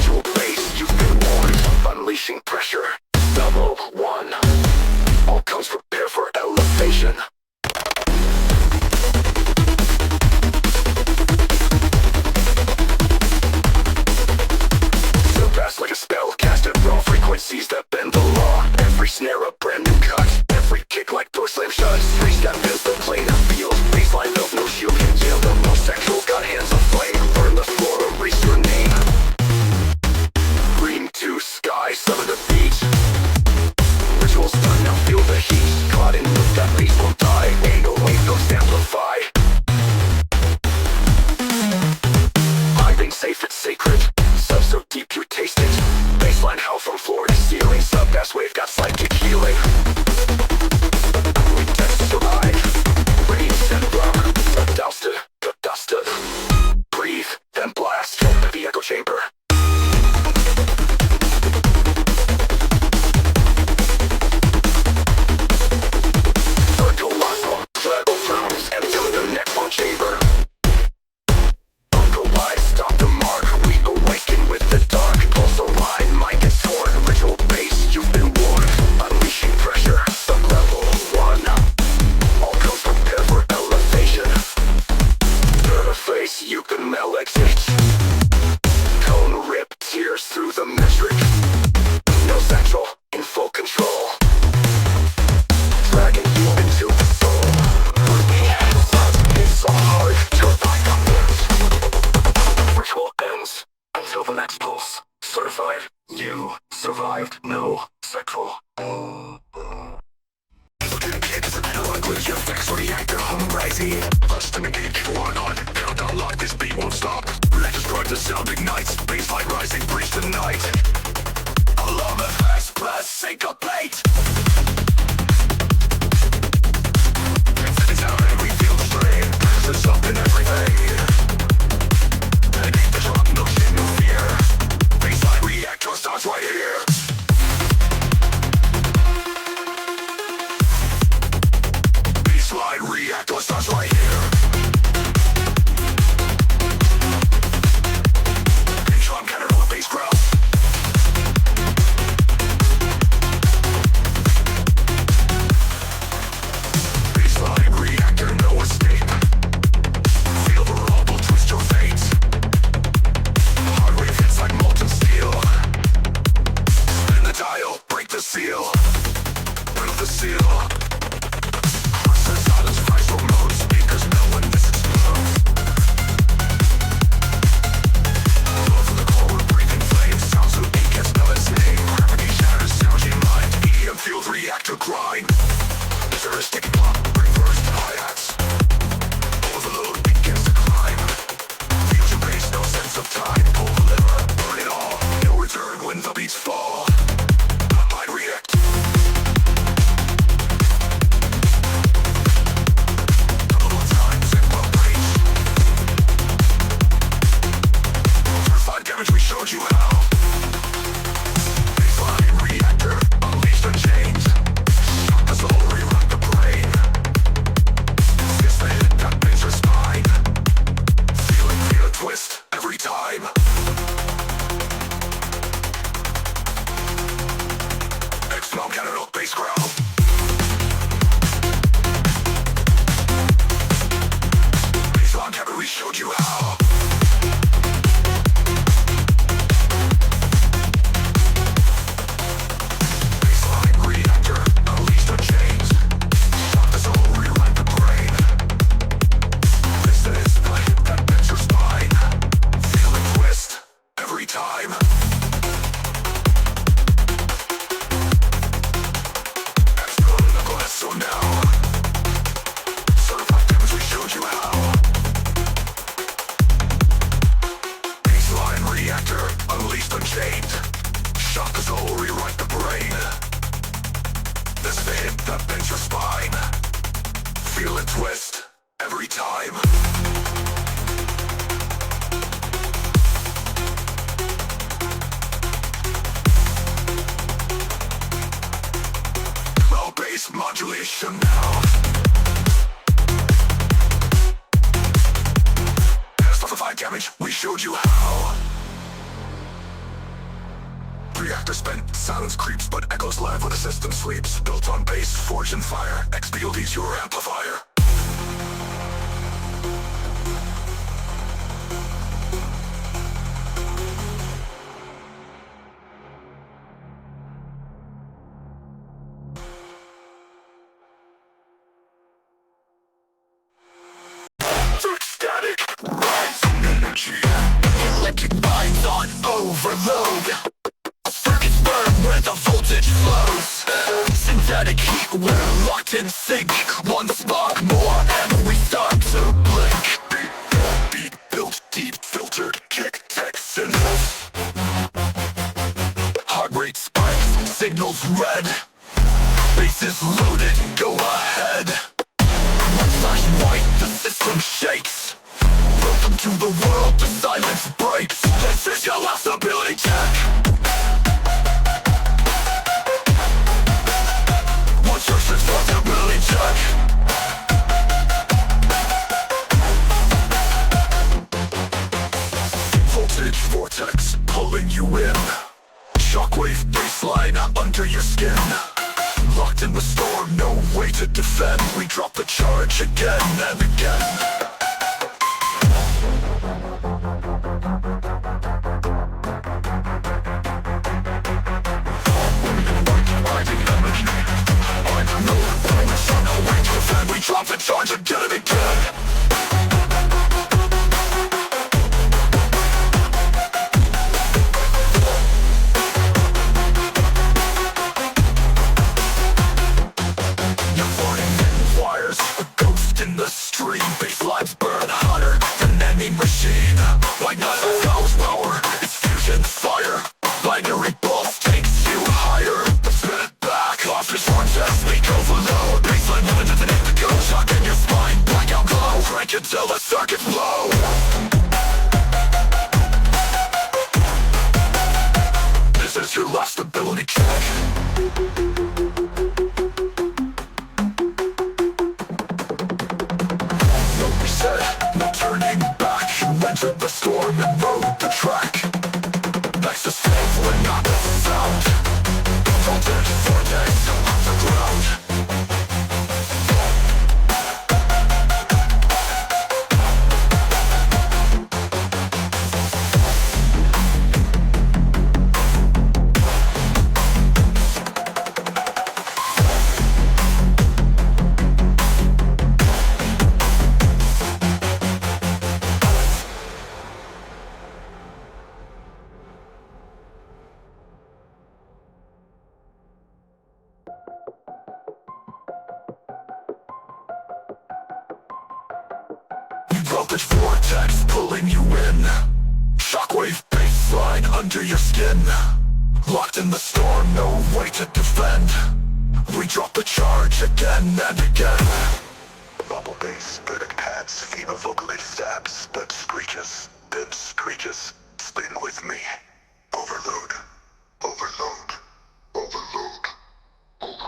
Speaker 3: alive. You survived no cycle. It's an analog glitch effects reactor home rising. Custom engage, one on, countdown lock, this beat won't stop. Let us drive the sound ignites, baseline rising, breach the night. Alarm effects, plus syncopate. It's out and we feel the strain. There's up in every vein. And eat the drum, no shame, no fear. Baseline reactor starts right here. Baseline reactor starts right here. Big drum cannon on a bass growl. Baseline reactor, no escape. Feel the rumble, twist your fate. Heart rate hits like molten steel. Spin the dial, break the seal. Break the seal. Cross the silence, Christ remote. Speakers know when this explodes. Love for the core, we're breathing flames. Sounds so big, can't spell its name. Gravity shatters, sound in mind. EDM field reactor grind. Is there a sticky block? Reverse hi-hats. Overload begins to climb. Fusion bass, no sense of time. Pull the lever, burn it all. No return when the beats fall. Mind react. Double times and well reached. Purified damage, we showed you how. Baseline reactor, unleashed and chained. Shock the soul, rewrite the brain. Fist the hit that bends your spine. Feel a twist every time. X-Mom cannon up bass growl. Baseline cabin, we showed you how. Baseline reactor, unleashed on chains. Shock the soul, rewrite the brain. This is the hit that bends your spine. Feel a twist every time. Explode the glass, so now. Certified damage, we showed you how. Baseline reactor, unleashed unchained. Shock the soul, rewrite the brain. This is the hit that bends your spine. Feel it twist every time. Low bass modulation now. Amplified damage, we showed you how. Reactor spent, silence creeps, but echoes live when the system sleeps. Built on bass, forged in fire. XBOD's your amplifier. Static, rising energy. Electric binds on overload. Circuits burn where the voltage flows. Synthetic heat, we're locked in sync. One spark more and we start to blink. Beat built deep, filtered, kick, tech signals. Heart rate spikes, signals red. Bass is loaded, go ahead. Flash white, the system shakes. Welcome to the world, the silence breaks. This is your last ability check. What's your responsibility check? Voltage vortex pulling you in. Shockwave baseline under your skin. Locked in the storm, no way to defend. We drop the charge again and again. We drop the charge again and again.
Speaker 1: stability check. No reset, no turning back. You entered the storm and rode the track. Next to stay when not the sound. Vaulted vortex underground. Voltage vortex pulling you in. Shockwave baseline under your skin. Locked in the storm, no way to defend. We drop the charge again and again. Rumble bass, verdict pads, FEMA vocalist stabs, then screeches, then screeches. Spin with me. Overload, overload, overload, overload.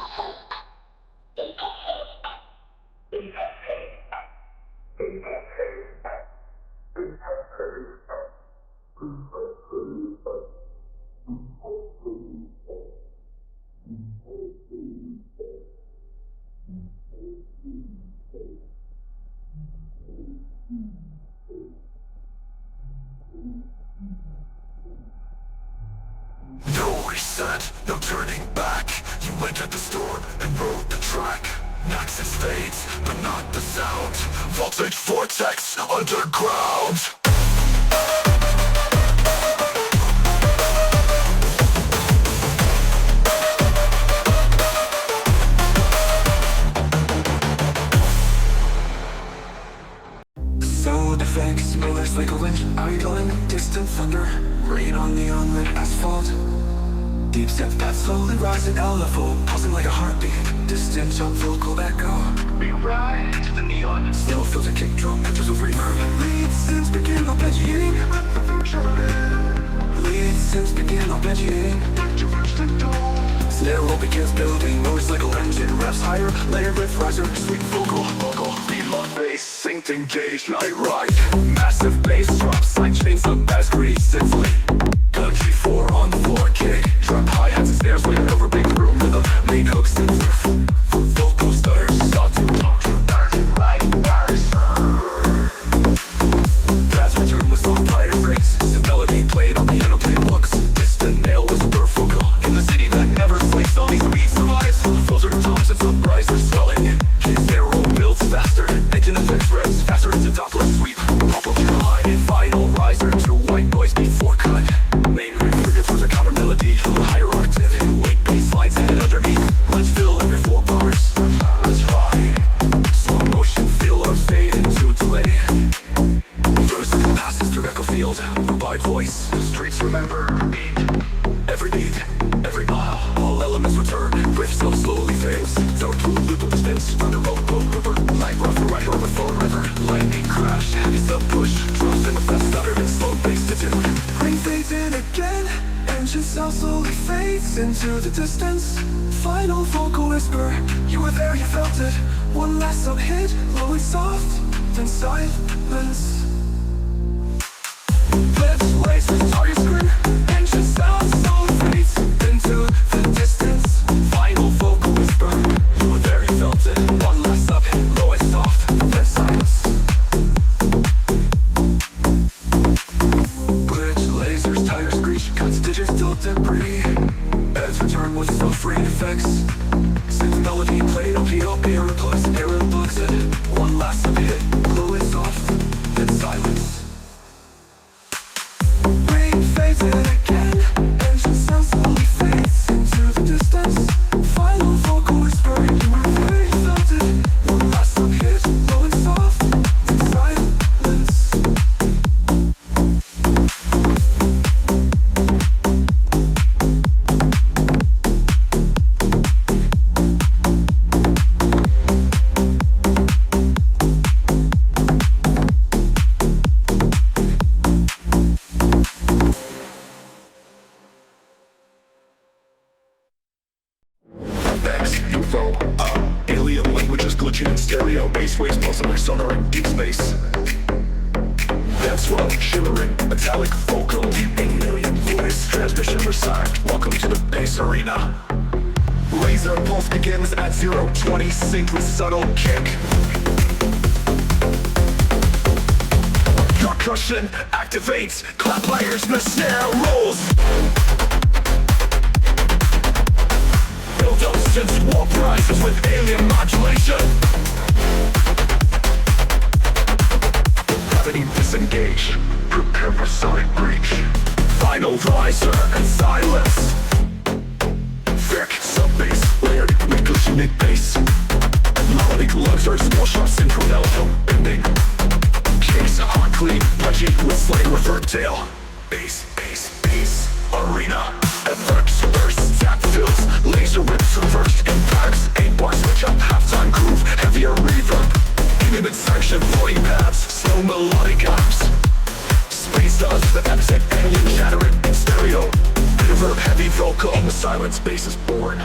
Speaker 1: No reset, no turning back. You entered the storm and rode the track. Nexus fades, but not the sound. Voltage vortex underground. Sound effects, millers like a wind, idling, distant thunder, rain on the unlit asphalt. Deep step path slowly rising, LFO, pulsing like a heartbeat, distant on vocal echo. We ride to the neon, still feels a kick drum, enters a reverb. Lead synths begin arpeggiating. Lead synths begin arpeggiating. Snare roll begins building, motorcycle engine revs higher, layered riff riser, sweet vocal, beat on bass, synced engaged, night ride. Massive bass drop, side chains up as grease, it's like country 4 on the floor kick. Drop hi-hats and snares layered over big room rhythm, main hooks and riff, vocal stutters, stop to right bars. Pads return with soft higher breaks, the melody played on piano played looks, distant nail whisper vocal, in the city that never sleeps, all these beats survives. Filter toms and sunrisers swelling, snare roll builds faster, engine effects revs faster into topless sweep, pop-up high, final riser to white noise before cut. Main riff forgets with a counter melody, higher octave, weight bass lines head underneath. Let's fill every 4 bars. Let's ride. Slow motion, feel our fade into delay. First passes through echo field, robot voice. Streets remember beat. Every beat, every mile, all elements return. Riff so slowly fades. Dark blue loop of the spins, under road, river. Light rough, right over phone river. Lightning crash, it's the push. Drums in the fast stutter and slow bass to tune. Ring fades in again, engine sound slowly fades into the distance. Final vocal whisper, you were there, you felt it. One last sub hit, low and soft, then silence. Blitz, lasers, target screen, engine sound slowly fades into the distance. Final vocal whisper, you were there, you felt it. One last sub hit, low and soft, then silence. Glitch, lasers, tire screech, cuts digital debris. Heads return with self-free effects. Synth melody played on POP, air plugs it. One last sub hit, low and soft, then silence. Rain fades in again, engine sound slowly fades into the distance. Final vocal whisper, you were there, you felt it. One last sub hit, low and soft, then silence. engine in stereo. Bass waves pulsing like sonar in deep space. Dance swell, shimmering, metallic, vocal, deep 8 million voice transmission resigned. Welcome to the bass arena. Laser pulse begins at 0-20, sync with subtle kick. Percussion activates, clap layers, the snare rolls. Build up since warp rises with alien modulation. Gravity disengage, prepare for sonic breach. Final riser and silence. Thick sub-bass, layered with glitching bass. Melodic luxury, small shots in pronalto, bending. Kicks on clean, punchy with slight revert tail. Bass, bass, bass, arena. Effects, bursts, tap fills, laser whips, reversed impacts. 8 bar switch up, halftime groove, heavier reverb. Inhibit section, floating paths, slow melodic amps. Space does the exit, alien shattering in stereo. Reverb, heavy vocal, the silence bass is born.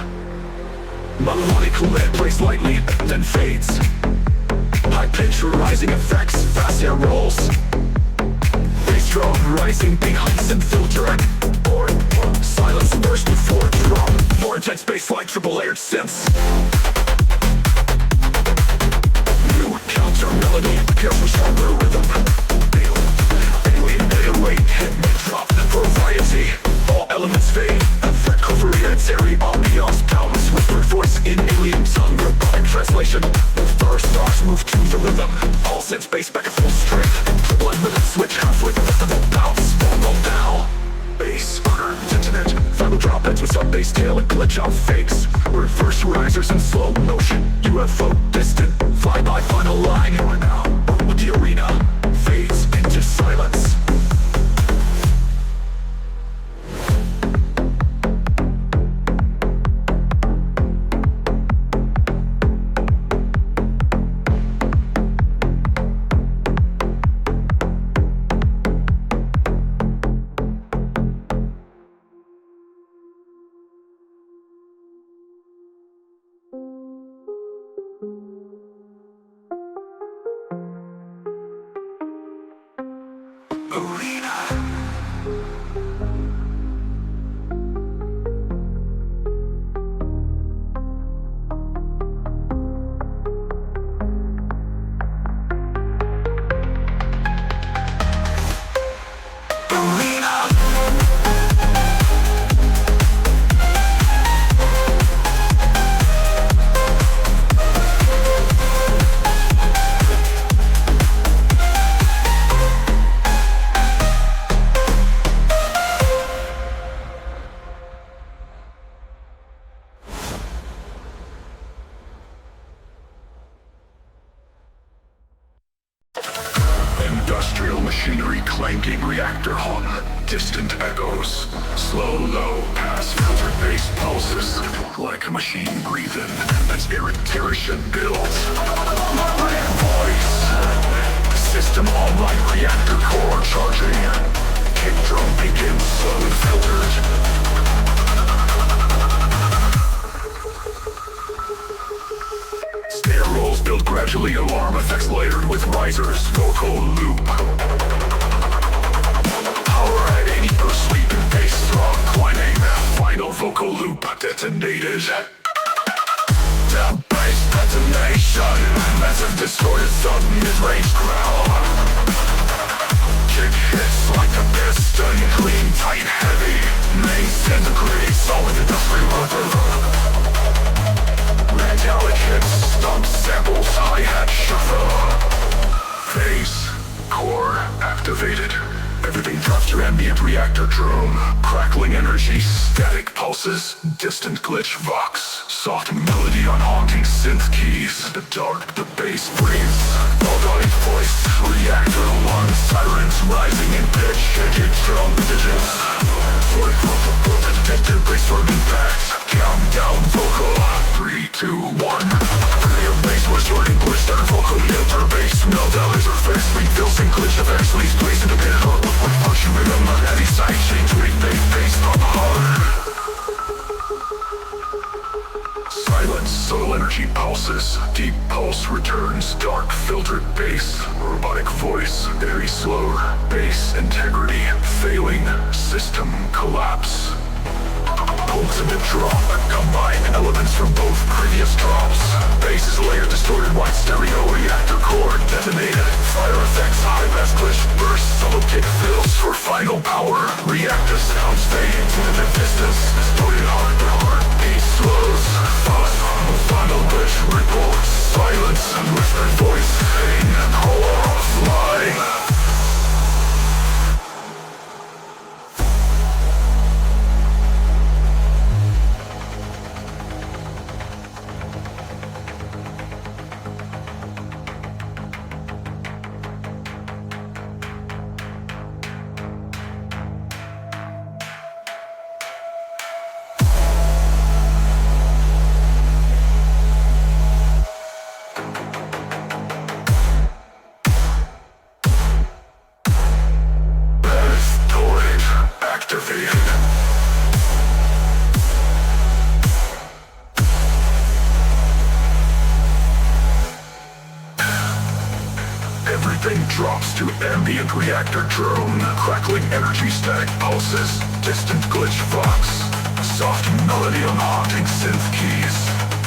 Speaker 1: Melodic lit, plays lightly, then fades. High pitch rising effects, fast air rolls. Bass drum rising behind synth filtering. Or silence burst before drum. More intense bass like triple layered synths. New counter melody, careful stronger rhythm. Alien 808 hit mid drop for variety. All elements fade, effect hereditary ambiance, balance whispered voice in alien tongue, robotic translation. First stars move to the rhythm, all synths bass back at full strength. Triple and rhythm switch halfway the rest of the bounce. Roll now, bass, burner, internet. Final drop ends with sub bass tail and glitch out fakes. Reverse risers in slow motion, UFO distant, fly by final line. Or now, with the arena, fades into silence. Industrial machinery clanking, reactor hum, distant echoes. Slow, low, pass, filtered bass pulses. Like a machine breathing, as irritation builds. Voice. System online, reactor core charging. Kick drum begins, slowly filtered. Snare rolls build gradually, alarm effects layered with risers, vocal loop. Power at 80 per sleep and bass strong climbing. Final vocal loop detonated. Down bass detonation, massive distorted sub mid-range growl. Kick hits like a piston, clean, tight, heavy. Main centigrade, solid industrial rubber. Metallic hits, stomp samples, hi-hat shuffle. Phase, core activated. Everything drops to ambient reactor drone. Crackling energy, static pulses, distant glitch vox. Soft melody on haunting synth keys. The dark, the bass breathes. Melodic voice, reactor alarm, sirens rising in pitch. Shaking drum digits. Detected bass for impact. Countdown vocal. 3, 2, 1. Clear bass was sorting glitch. Start vocal filter bass. Melt out laser face. Refills and glitch effects. Leaves place in the pit. Punch you in a heavy side chain. Tweet bass pump hard. Silence, subtle energy pulses. Deep pulse dark filtered bass, robotic voice, very slow, bass integrity, failing, system collapse. Ultimate drop, combine elements from both previous drops. Bass is layered, distorted, wide stereo, reactor core, detonated. Fire effects, high bass glitch, burst, solo kick fills for final power. Reactor sounds fading to the distance, distorted hard to hard. Bass slows, final glitch, ripple, silence, and whispered voice, pain and horror, flying. Activated. Everything drops to ambient reactor drone. Crackling energy, static pulses, distant glitch vox. Soft melody on haunting synth keys.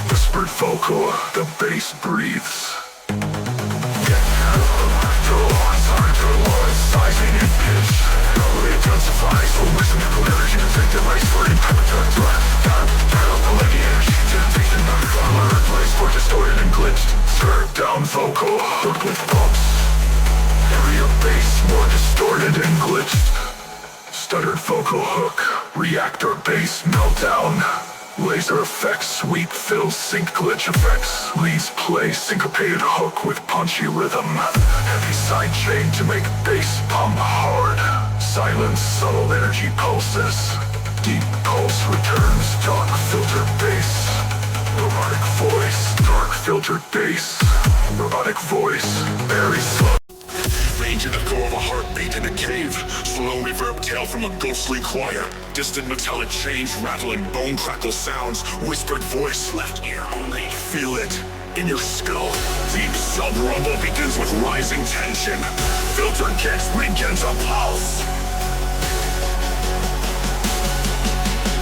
Speaker 1: Whispered vocal, the bass breathes. Sizing in pitch. Intensifies for wisdom and polarity. Effective ice for impact threat. Dial the lineage. Temptation not follower. Place for distorted and glitched. Skirt down vocal. Hooked with bumps. Area bass more distorted and glitched. Stuttered vocal hook. Reactor bass meltdown. Laser effects, sweep, fill, sync, glitch effects. Leads play, syncopated hook with punchy rhythm. Heavy side chain to make bass pump hard. Silence, subtle energy pulses. Deep pulse returns, dark filtered bass. Robotic voice, dark filtered bass. Robotic voice, very slow. Range and echo of a heartbeat in a cave. Slow reverb tail from a ghostly choir. Distant metallic change, rattling bone crackle sounds. Whispered voice, left ear only. Feel it in your skull. Deep sub rumble begins with rising tension. Filtered kicks begin to pulse.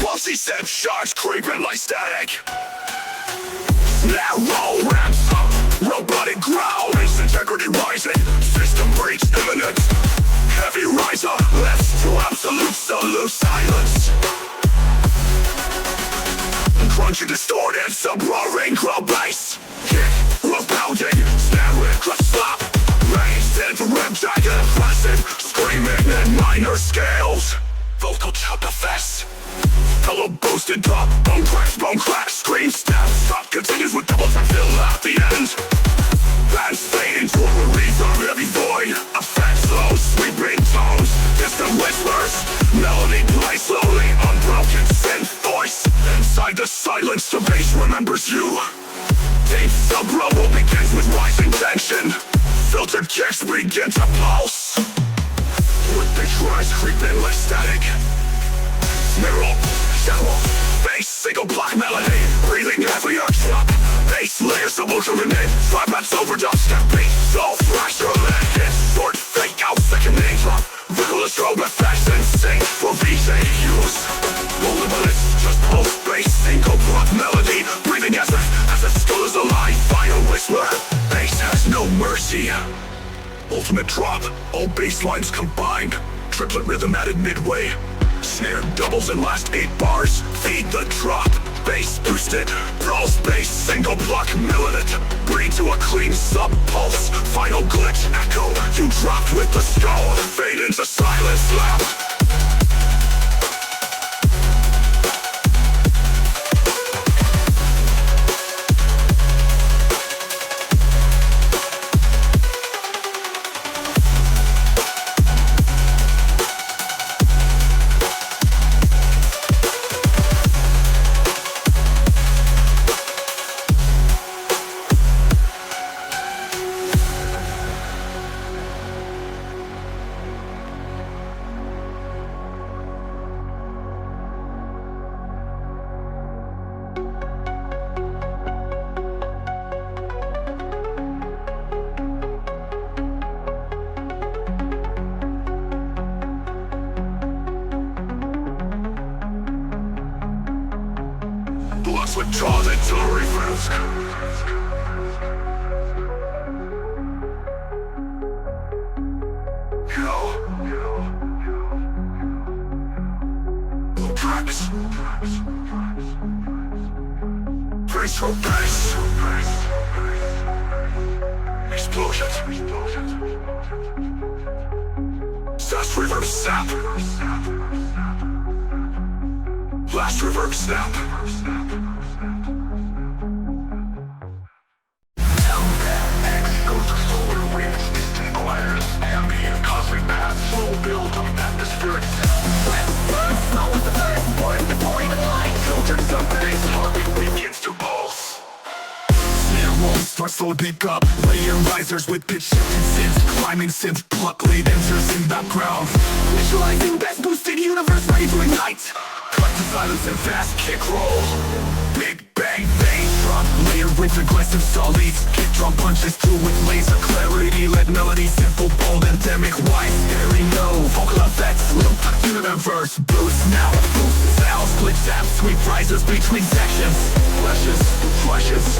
Speaker 1: Pulsy step shards creeping like static. Now roll ramps up. Robotic growl, bass integrity rising. System breach imminent. Heavy riser, left to absolute silence. Crunchy distorted, sub-roaring crowd bass. Kick, rebounding, snare with crush slap. Raised into rib jacket, classic. Screaming in minor scales. Vocal chop effects. Hello boosted drop, bone cracks, scream stab. Stop continues with doubles and fill at the end. Bands fade into a reverb, heavy void. Effects low, sweeping tones, distant whispers. Melody plays slowly, unbroken synth voice. Inside the silence, the bass remembers you. Deep sub-rumble begins with rising tension. Filtered kicks begin to pulse. With pitch rise creeping like static. Mirror, shadow, bass, single block melody. Breathing heavier, drop. Bass layers of motion remain. 5 bats overdub, step beat. So fracture leg hits. Short fake out, second name drop. Vigorous strobe effects and sync for VJ use. Roll the bullets, just pulse bass. Single block melody. Breathing as the skull is alive. Fire whisper. Bass has no mercy. Ultimate drop, all bass lines combined. Triplet rhythm added midway. Snare doubles in last 8 bars. Feed the drop. Bass boosted. Brawls bass. Single block militant. Breed to a clean sub pulse. Final glitch echo. You dropped with the skull. Fade into silence slap. box with jaws and jewelry frisk. Tracks. Brace for bass. Explosions. Fast reverb snap. Last reverb snap. X goes to solar winds, distant choirs, ambient cosmic paths, slow build of atmospheric sound. Snow is the first part before even light filters up the bass heartbeat begins to pulse. Snare rolls start slow to pick up, layer risers with pitch shifting synths, climbing synth pluck lead enters in background. Visualizing best boosted universe ready to ignite. Cut to silence and fast kick roll. Big bang bass drum, layered with aggressive solids. Kick drum punches through with laser clarity. Let melody simple, bold, endemic, wide stereo. Vocal effects, loop, universe boost. Now boost sound, split tap, sweep rises between sections. Flashes, flashes.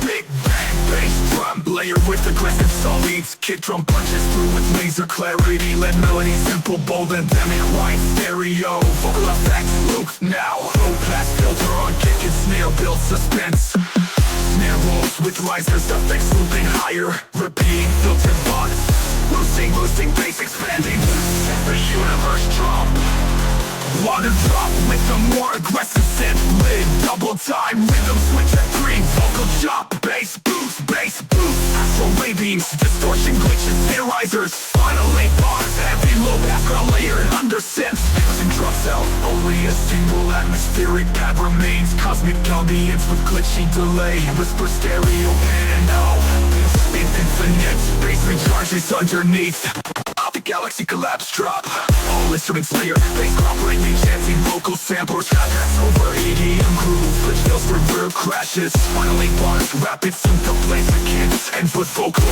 Speaker 1: Big bang bass drum, layered with aggressive solids. Kick drum punches through with laser clarity. Let melody simple, bold, endemic, wide stereo. Vocal effects, loop now. Low pass filter on kick and snare build suspense. Snare rolls with risers, effects looping higher. Repeating filtered box. Boosting, bass expanding. The universe drop. Water drop with a more aggressive synth lid. Double time, rhythm switch at 3. Vocal chop, bass boost. Astral wave beams, distortion glitches, snare risers. Finally bars, heavy low background layered under synth. Using drum cell, only a single atmospheric pad remains. Cosmic ambience with glitchy delay. Whisper stereo and now infinite bass recharges underneath. The galaxy collapse drop. All instruments layered, bass cooperating, chanting vocal samples. Over EDM grooves, glitch fails, reverb crashes. Finally bars, rapid synth up plays begins. And with vocal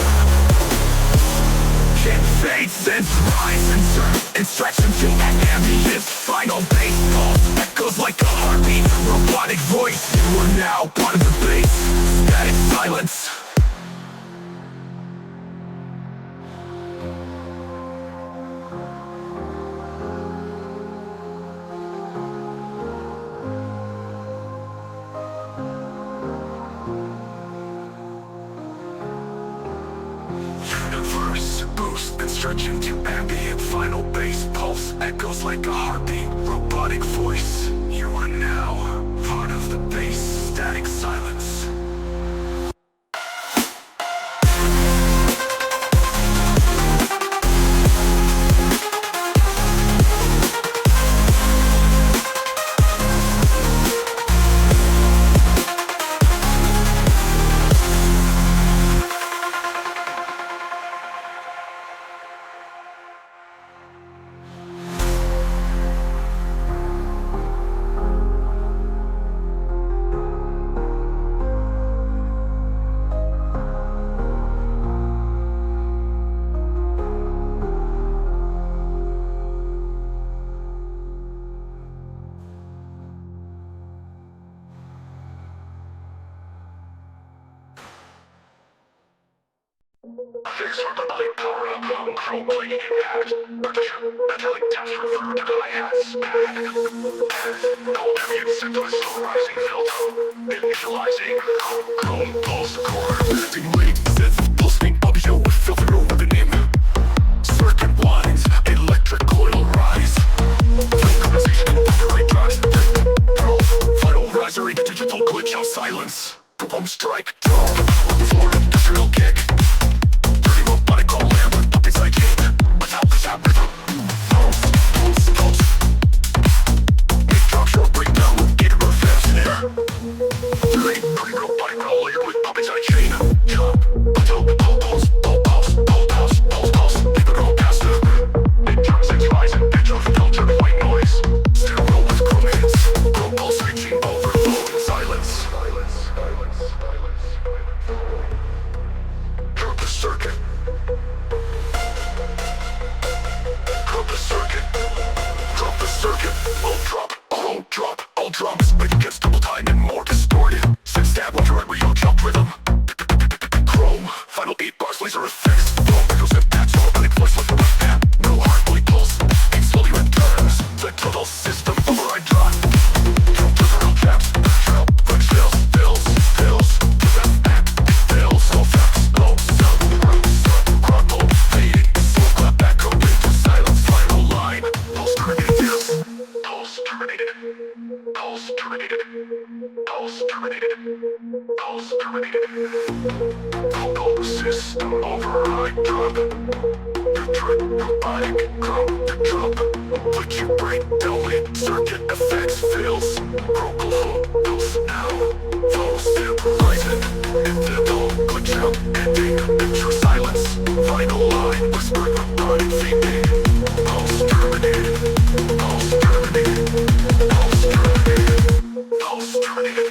Speaker 1: can fade, synth rise and surf and stretch into an ambience. Final bass pulse echoes like a heartbeat. Robotic voice, you are now part of the bass. Static silence. Boost and stretch into ambient final bass pulse echoes like a heartbeat. Robotic voice, you are now part of the bass. Static silence. Fix for the plate power up, chrome plating impact. Partition, metallic taps reverb to hi-hats. Gold ambient synth with slow rising filter. Initializing, chrome pulse core. Acting late, synth pulsing audio with filter opening. Circuit blinds, electric coil rise. Synchronization in battery drives. Final riser into digital glitch out silence. Boom strike, drop, floor industrial kick. All drums, but it gets double time and more. phaser effects. Flow echoes and patch, automatic voice like a webcam. No heartbeat pulse, it slowly returns. The total system override drop. From terminal caps, drop, flex fills, prevent back, it fails. So fast, low, sub, crumble, fading, slow clap back, go into silence, final line. Pulse terminated, yes. Pulse terminated. Pulse terminated. Pulse terminated. Pulse terminated. Total system override drop. Robotic drop to drop. What you break down it, circuit effects fails. Vocal hook now. Flow stabilizing. Interval glitch out. Ending. Enter silence. Final line. Whisper robotic fading. Pulse terminated. Pulse terminated. Pulse terminated. Pulse terminated.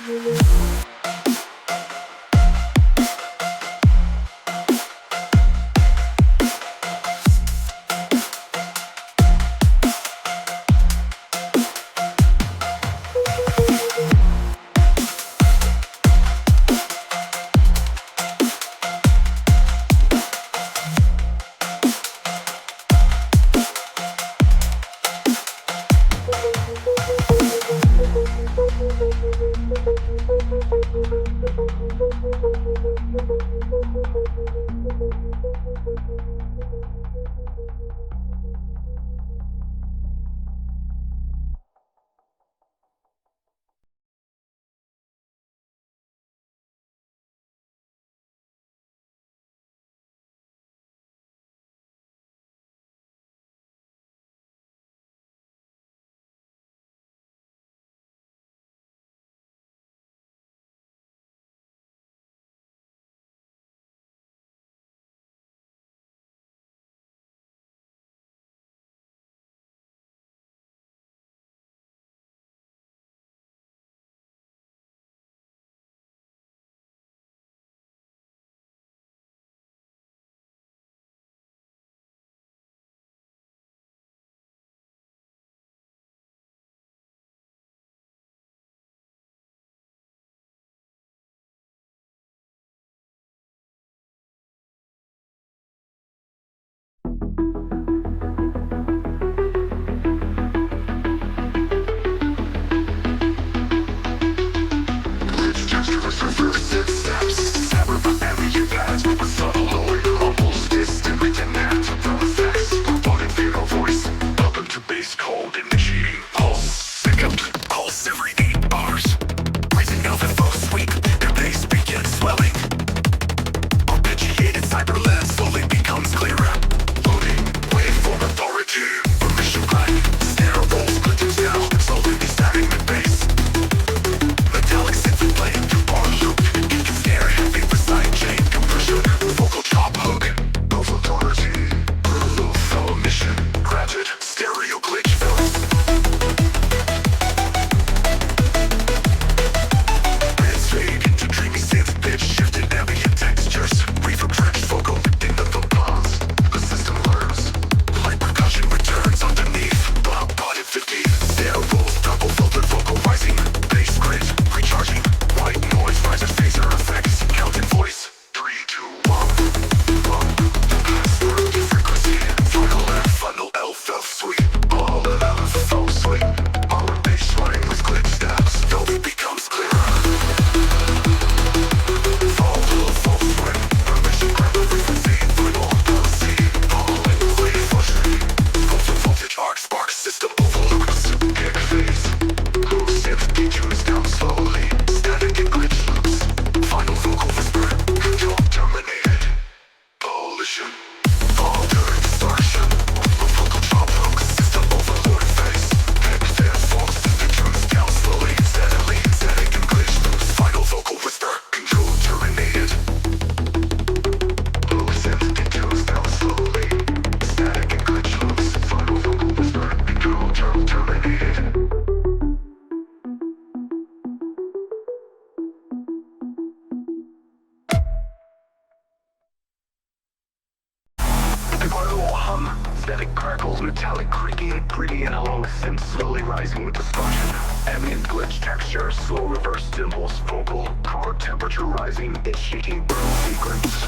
Speaker 3: Static crackles, metallic creaking, pretty and hollow synth slowly rising with distortion. Ambient glitch texture, slow reverse cymbals, vocal, core temperature rising, itch shaking burn sequence.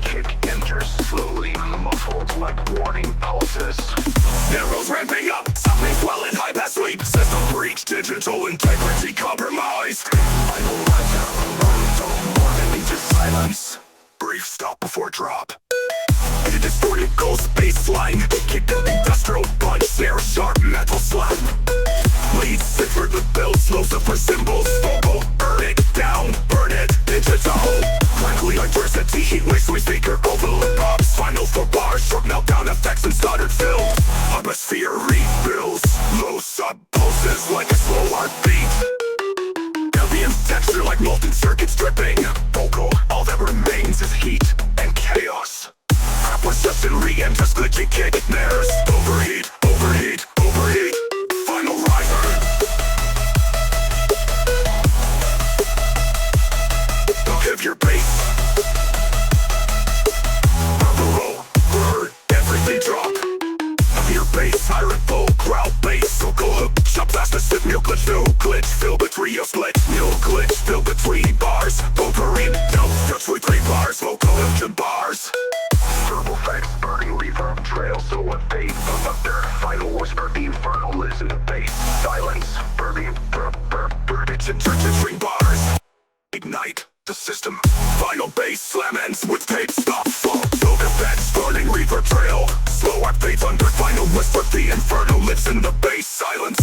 Speaker 3: Kick enters slowly, muffled like warning pulses.
Speaker 1: Narrows ramping up, something swell in high past sleep. System breach, digital integrity compromised. Final rise, don't warn me to silence. Brief stop before drop. A distorted ghost bass flying. Kick the industrial punch, snare sharp metal slap. Lead cipher the build, slow for symbols. Vocal, burn it down, burn it digital. Crankly electricity, heat wave, sweet speaker, overload pops. Final for bars, short meltdown effects and stuttered fill. Atmosphere rebuilds, low sub pulses like a slow heartbeat. Ambient texture like molten circuits dripping. Vocal, all that remains is heat and chaos. Perception re-enters glitchy kick snares. Overheat, overheat, overheat. Final riser. Give your bass. Roll, bird, everything drop. Your bass, siren, full crowd bass. Vocal hook, chop fast, assist, no glitch, no glitch. Fill between your split, no glitch. Fill between bars, potpourri, no touch with 3 bars. Vocal hook to bars. Verbal effects, burning reverb trail, so what fade from thunder. Final whisper, the infernal lives in the bass. Silence, burning, it's in church and string bars. Ignite the system. Final bass slam ends with tape stop fall. Build effects, burning reverb trail. Slow art fades under final whisper, the inferno lives in the bass. Silence.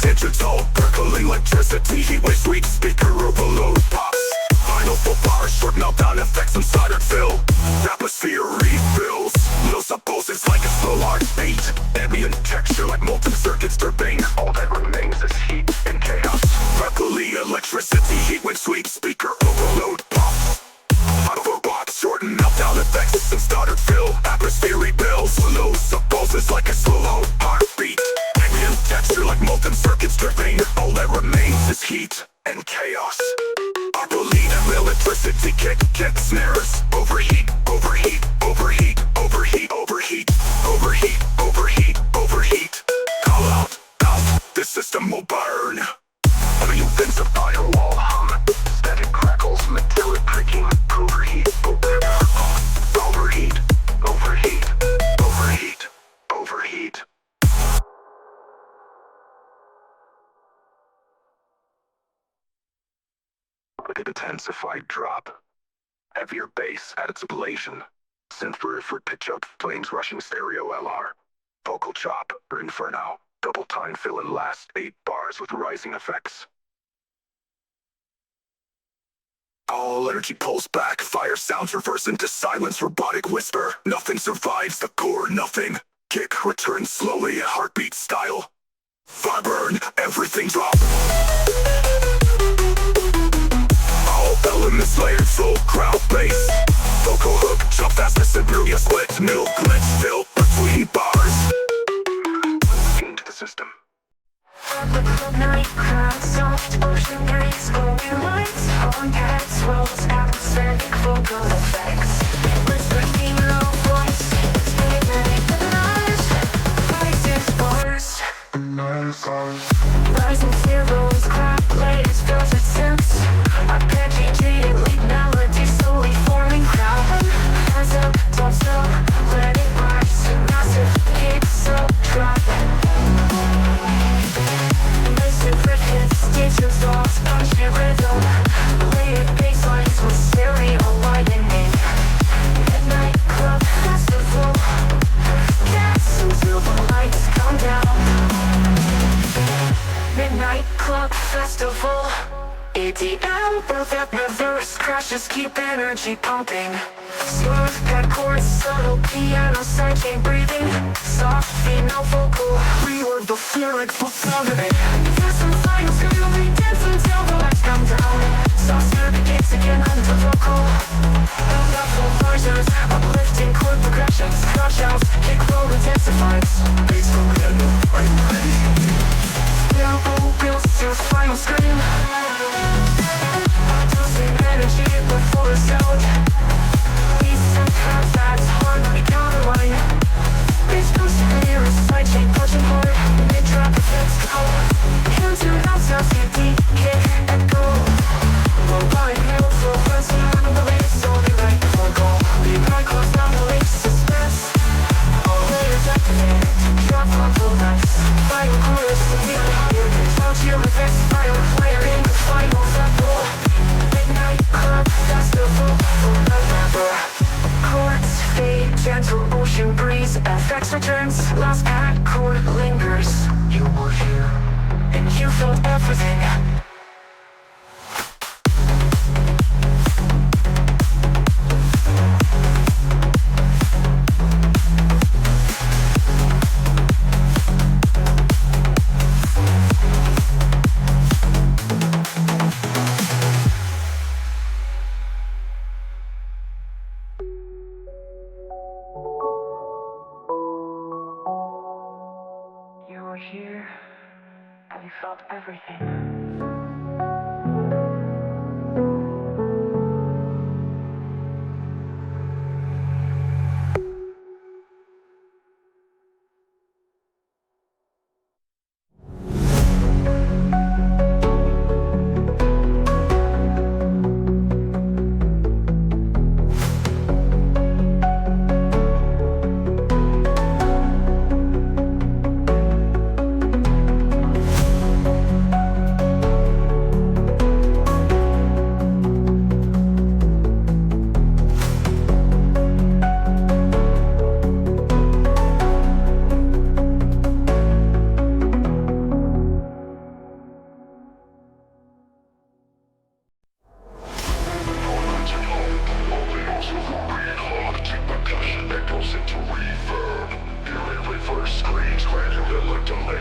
Speaker 1: Digital, percolating electricity, heat wave, sweet speaker, overload pops. Final full bars, short meltdown effects and soldered fill. Atmosphere refills, no supposes like a slow heartbeat. Ambient texture like molten circuits dripping. All that remains is heat and chaos. Percolating electricity, heat wave, sweet speaker, overload pops. Final full box, short meltdown effects and soldered fill. Atmosphere rebuilds, no supposes like a slow heartbeat. Texture like molten circuits dripping. All that remains is heat and chaos. Arbolene and electricity kick snares. Overheat, overheat, overheat, overheat, overheat, overheat, overheat, overheat. Call out, this system will burn. The offensive firewall hum. Static crackles, metallic pricking. Overheat, overheat, overheat, overheat, overheat. Intensified drop. Heavier bass at its ablation. Synth for pitch up, flames rushing stereo LR. Vocal chop, or inferno. Double time fill in last 8 bars with rising effects. All energy pulls back, fire sounds reverse into silence, robotic whisper. Nothing survives the core, nothing. Kick returns slowly, heartbeat style. Fire burn, everything drop. Elements layered, full crowd bass. Vocal hook, chop fastness and brilliant split. No glitch, fill between bars. Into the system.
Speaker 2: Night crowd, soft ocean breeze, glowing lights, on cats, rolls, atmospheric vocal effects. Whisper female voice, statement the noise, rises bars. Rising zeros, clap, latest fills its sense. Arpeggiated lead melody, slowly forming crowd. Hands up, don't stop, let it rise. Massive kick, so drop. Listen for hits, stitches, dogs, punchy rhythm. Layered basslines with stereo widening. Midnight club festival. Dance until the lights come down. Midnight club festival. EDM, both at reverse crashes keep energy pumping. Smooth pad chords, subtle piano, sidechain breathing. Soft female vocal, reword the lyric for sounding. Fast and final scale, we dance until the lights come down. Saucer begins again under vocal. Build up full versions, uplifting chord progressions. Crush outs, kick roll intensifies. Bass go in, are you ready? Now builds to final scream. Tossing you're here, have you felt everything?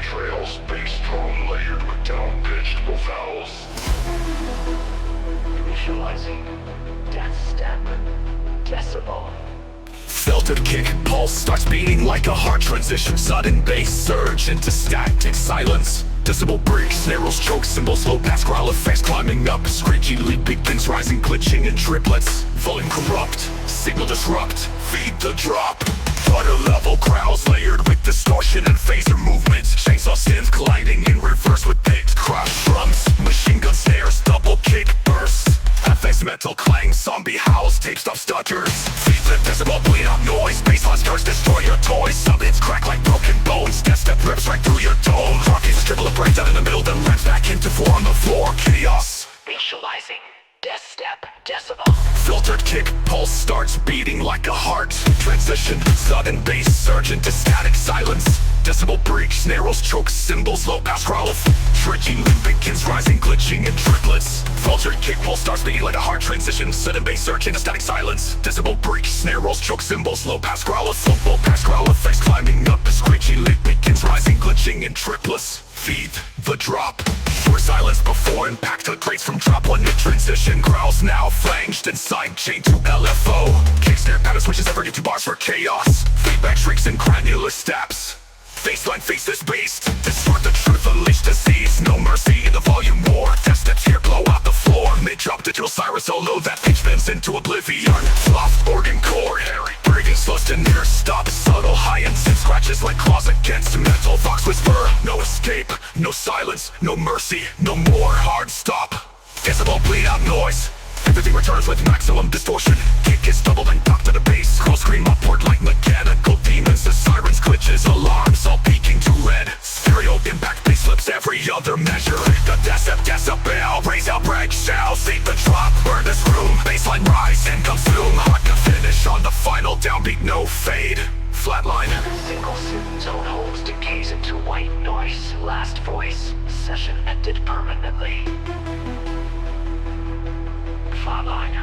Speaker 1: Trails, bass drum layered with down-pitched vowels.
Speaker 2: Visualizing death step, decibel.
Speaker 1: Filtered kick, pulse starts beating like a heart transition. Sudden bass surge into static silence. Decibel breaks, snare rolls, choke cymbals, low pass growl effects climbing up. Screechy lead begins rising, glitching in triplets. Volume corrupt, signal disrupt, feed the drop. Butter level growls layered with distortion and phaser movements. Chainsaw synth gliding in reverse with picked crash drums. Machine gun snares, double kick bursts. FX metal clang, zombie howls, tape stop stutters. Feed flip, decibel bleed out noise. Baseline starts destroy your toys. Subbits crack like broken bones. Death step rips right through your dome. Rockets dribble a breakdown in the middle, then ramps back into four on the floor. Chaos.
Speaker 2: Visualizing death step, decibel.
Speaker 1: Filtered kick, pulse starts beating like a heart transition. Sudden bass surge into static silence. Decibel break, snare rolls, choke cymbals, low pass growl. Tricky loop begins rising, glitching in triplets. Filtered kick, pulse starts beating like a heart transition. Sudden bass surge into static silence. Decibel break, snare rolls, choke cymbals, low pass growl. Low pass growl effects climbing up. A screechy loop begins rising, glitching in triplets. Feed the drop. Were silenced before impact to crates from drop one mid transition. Growls now flanged and side chain to LFO. Kick snare pattern switches ever get 2 bars for chaos. Feedback shrieks and granular steps. Baseline faces based. Distort the truth, unleash disease. No mercy in the volume war. Death steps here blow out the floor. Mid-drop digital siren solo that pitch bends into oblivion. Soft organ chord. Breathing slows to near stop. Subtle high ends and scratches like claws against metal. Vox whisper. No escape, no silence, no mercy, no more hard stop. Decibel bleed out noise. Everything returns with maximum distortion. Kick is doubled and docked to the base. Cross scream upward like mechanical demons. The sirens, glitches, alarms, all peaking to red. Stereo impact, bass slips every other measure. The decibel, raise out, brag, shout. See the drop, burn this room. Baseline rise and consume. Hard to finish on the final downbeat, no fade. Flatline.
Speaker 2: Single synth tone holds decays into white noise. Last voice, session ended permanently. Flatline.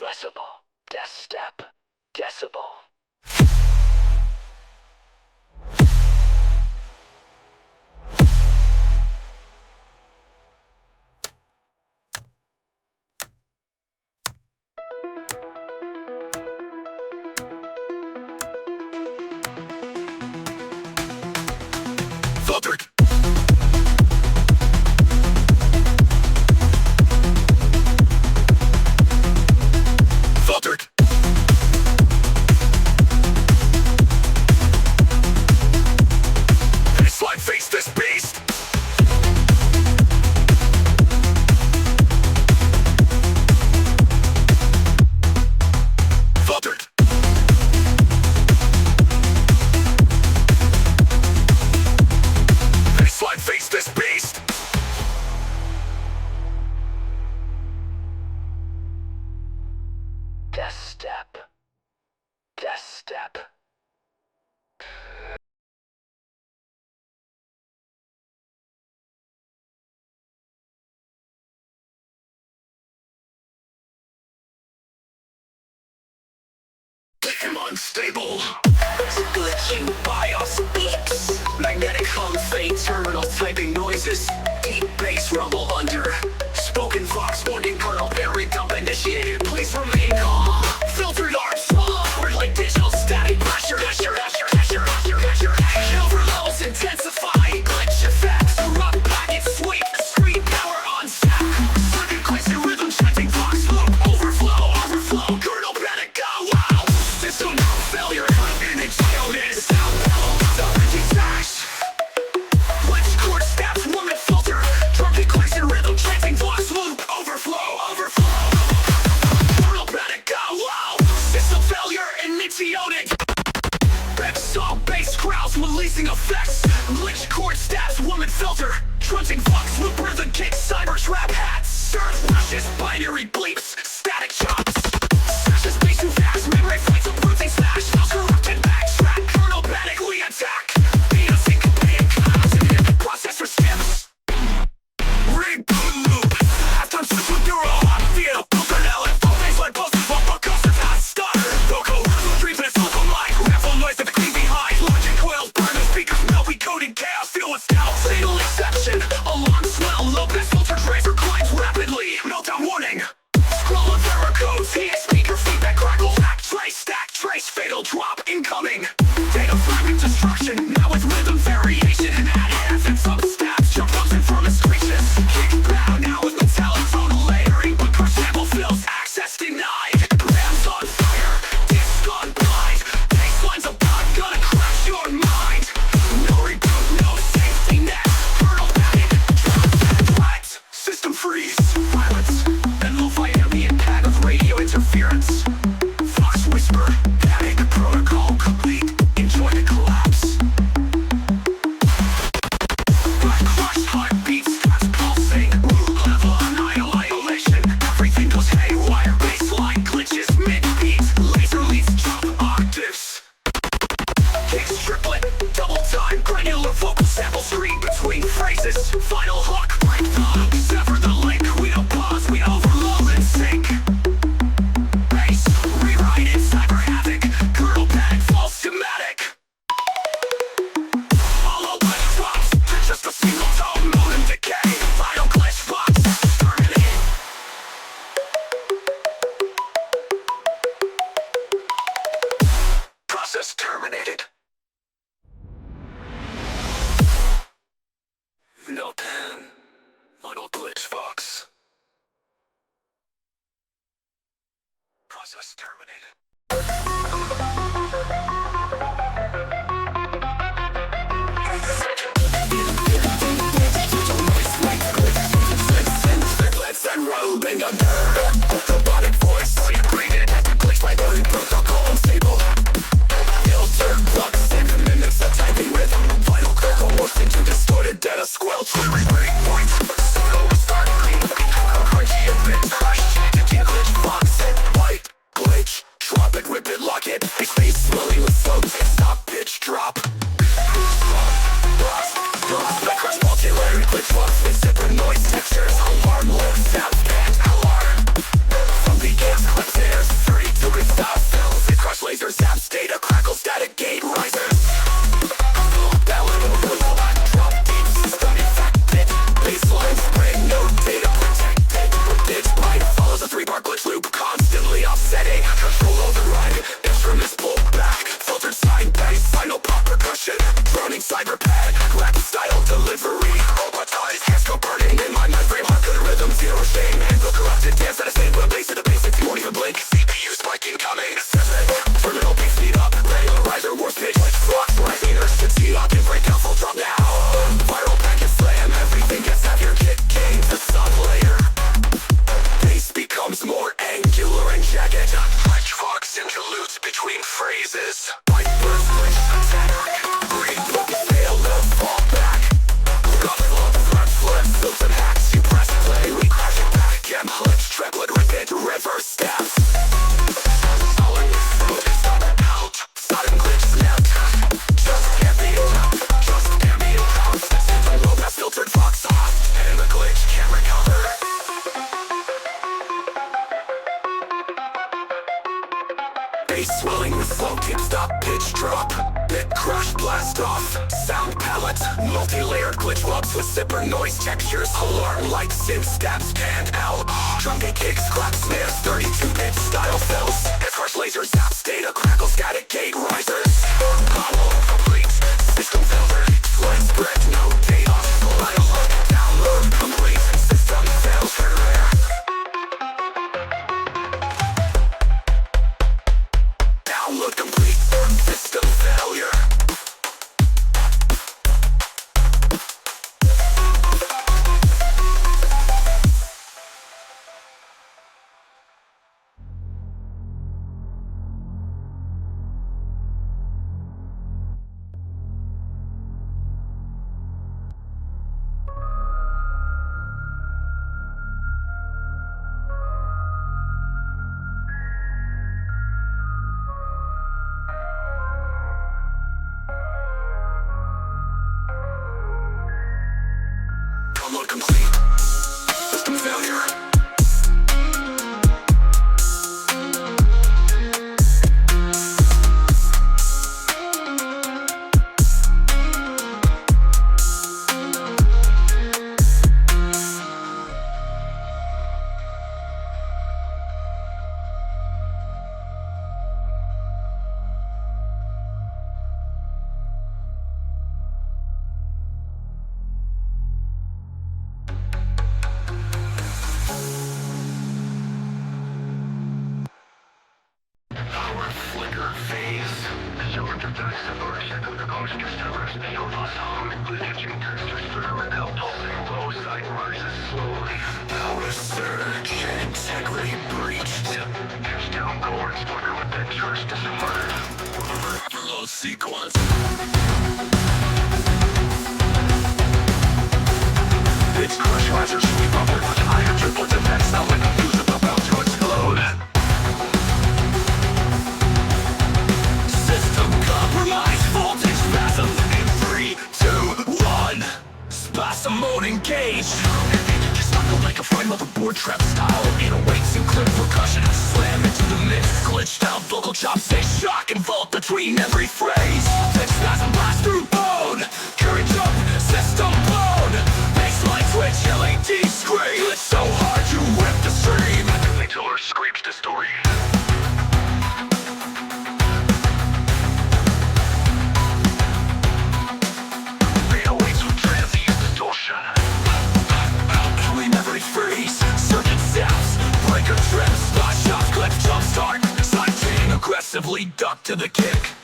Speaker 2: Decibel, death step, decibel.
Speaker 1: Filtered. Filtered. Baseline face this beast. Filtered. Baseline face this beast.
Speaker 2: Death step, death step.
Speaker 1: unstable.
Speaker 3: Glitching BIOS beeps, magnetic hum, fade terminal typing noises, deep bass rumble under. Spoken vox warning kernel berry dump initiated. Please remain calm. Filtered arms forward like digital static. Pressure. Overloads intensify. Glitch effects. Erupt packet sweep. Screen power on stack. Circuit clicks and rhythm chanting vox loop. Overflow. Kernel panic go wow. System failure. Image illness. Sound double dash. Glitch chord snaps. Woman filter. Trumpet clicks and rhythm chanting vox loop. Overflow. Kernel panic go wow. System failure initiated. Saw bass growls releasing effects. Glitch chord stabs, woman filter. Trunching vox loop rhythm kick, cyber trap hats. Surf rushes, binary bleeps, static chops. Smashes bass too fast, memory fights, uprooting smash. Corrupted backtrack, kernel panic, we attack. Beat us in processor skips. Reboot loop. Halftime switch with neural hot feel. Broken element, full baseline post, bumper coaster fast starter. Vocal, treatment, vocal mic, raffle noise at the clean behind. Logic coils, burn the speakers, melt, we coding chaos, feel what's now. Fatal exception, alarm swell, low pass filter tracer climbs rapidly. Meltdown warning. Scroll of error codes, heat speaker feedback crackle. Stack trace, fatal drop incoming. Data fragment destruction, now with rhythm variation. Add anthems, substabs, jump ups and firm screeches. Kick bow, now with metallic tonal layering. But crush sample fills, access denied. Rams on fire, disc on blind. Baselines about, gonna crash your mind. No reboot, no safety net. Kernel panic, drop, system freeze. Violence, then lo-fi ambient pad of radio interference. Fox whisper, panic, protocol complete. Enjoy the collapse. Crush heartbeats, that's pulsing. Level annihilation. Everything goes haywire. Baseline glitches mid-beat. Laser leads jump octaves. Kicks triplet, double time. Granular vocal sample screen between phrases. Final hook, break the sever the link. We don't pause, we overload and sync. Bass, rewrite it, cyber havoc. Kernel panic, false schematic. Hollow glitch drops to just a single tone. Modem decay, final glitch box. Terminate. Process terminated. No pen. Final glitch box. Process terminated. And rolling under robotic voice, created, glitch by body protocol unstable. Filter blocks, save the minutes of typing rhythm. Final critical morphs into distorted data squelch. Breakpoint, pseudo start green. Crunchy and bit crushed. Glitch box it, white glitch. Drop it, rip it, lock it. Space slowly with floats. Stop, pitch, drop. Like crush multi-layered glitch blocks with separate noise textures. Alarm low sound and alarm. From begins clips airs 30-degree stop fills. It crush laser zaps data crackle static gate risers. Ballad overload drop deep system infected. Baseline spring no data protected. Ditch byte follows a 3-bar glitch loop constantly offsetting. Control override instruments pull back. Filtered side bass final pop percussion. Droning cyber pad rap style delivery. Robotized hands go burning in my mind frame. Hard rhythm zero shame. Handle corrupted dance at a same base to the basics. You won't even blink. CPU spike incoming. Terminal beat speed up. Regularizer warp pitch like flux. Rising urgency up and break out full drop now. Viral packet slam. Everything gets at your kit king. The sub layer. Bass becomes more angular and jagged. Like fox interludes between phrases. White burst glitch attack. Reboot fail to fall back. Flip, filter hacks, you press play, we crash it back again. Glitch, triplet, repeat, reverse steps. Solid, stop out. Sudden glitch snapped. Just ambient bounce. Low pass filtered fox off. And the glitch can't recover.
Speaker 1: bass swelling with slow tip stop pitch drop. Bit crush blast off. Sound palette, multi-layered glitch lobs with zipper noise textures. Alarm like synth stabs stand out. Drum beat kicks, clap snares, 32-bit style fills. Harsh laser zaps, data crackle, static gate risers. Hollow complete, system failure. Line spread, no data. File download complete, system failure. Download complete, system failure. Download complete. System failure. Flicker phase. Silver to the separation of the ghost distillers. Your lost home, glitching textures through and out. Pulsing low side rises slowly. Power surge, integrity breached. Pierce down chords, flicker with pictures disappeared. Overload sequence. Pitch crush risers, sweep upward with higher triplet effects. Sound like a fuse about to explode. Compromise, voltage spasm in 3, 2, 1. Spasm mode engaged. Snuffle like a fine motherboard trap style. In a way to clip percussion. Slam into the mix. Glitched out vocal chops. They shock and vault between every phrase. Then spasm blast through bone. Current jump, system blown. Baseline twitch, LED scream. It's so hard to rip the stream. Until her screams the story. Aggressively duck to the kick.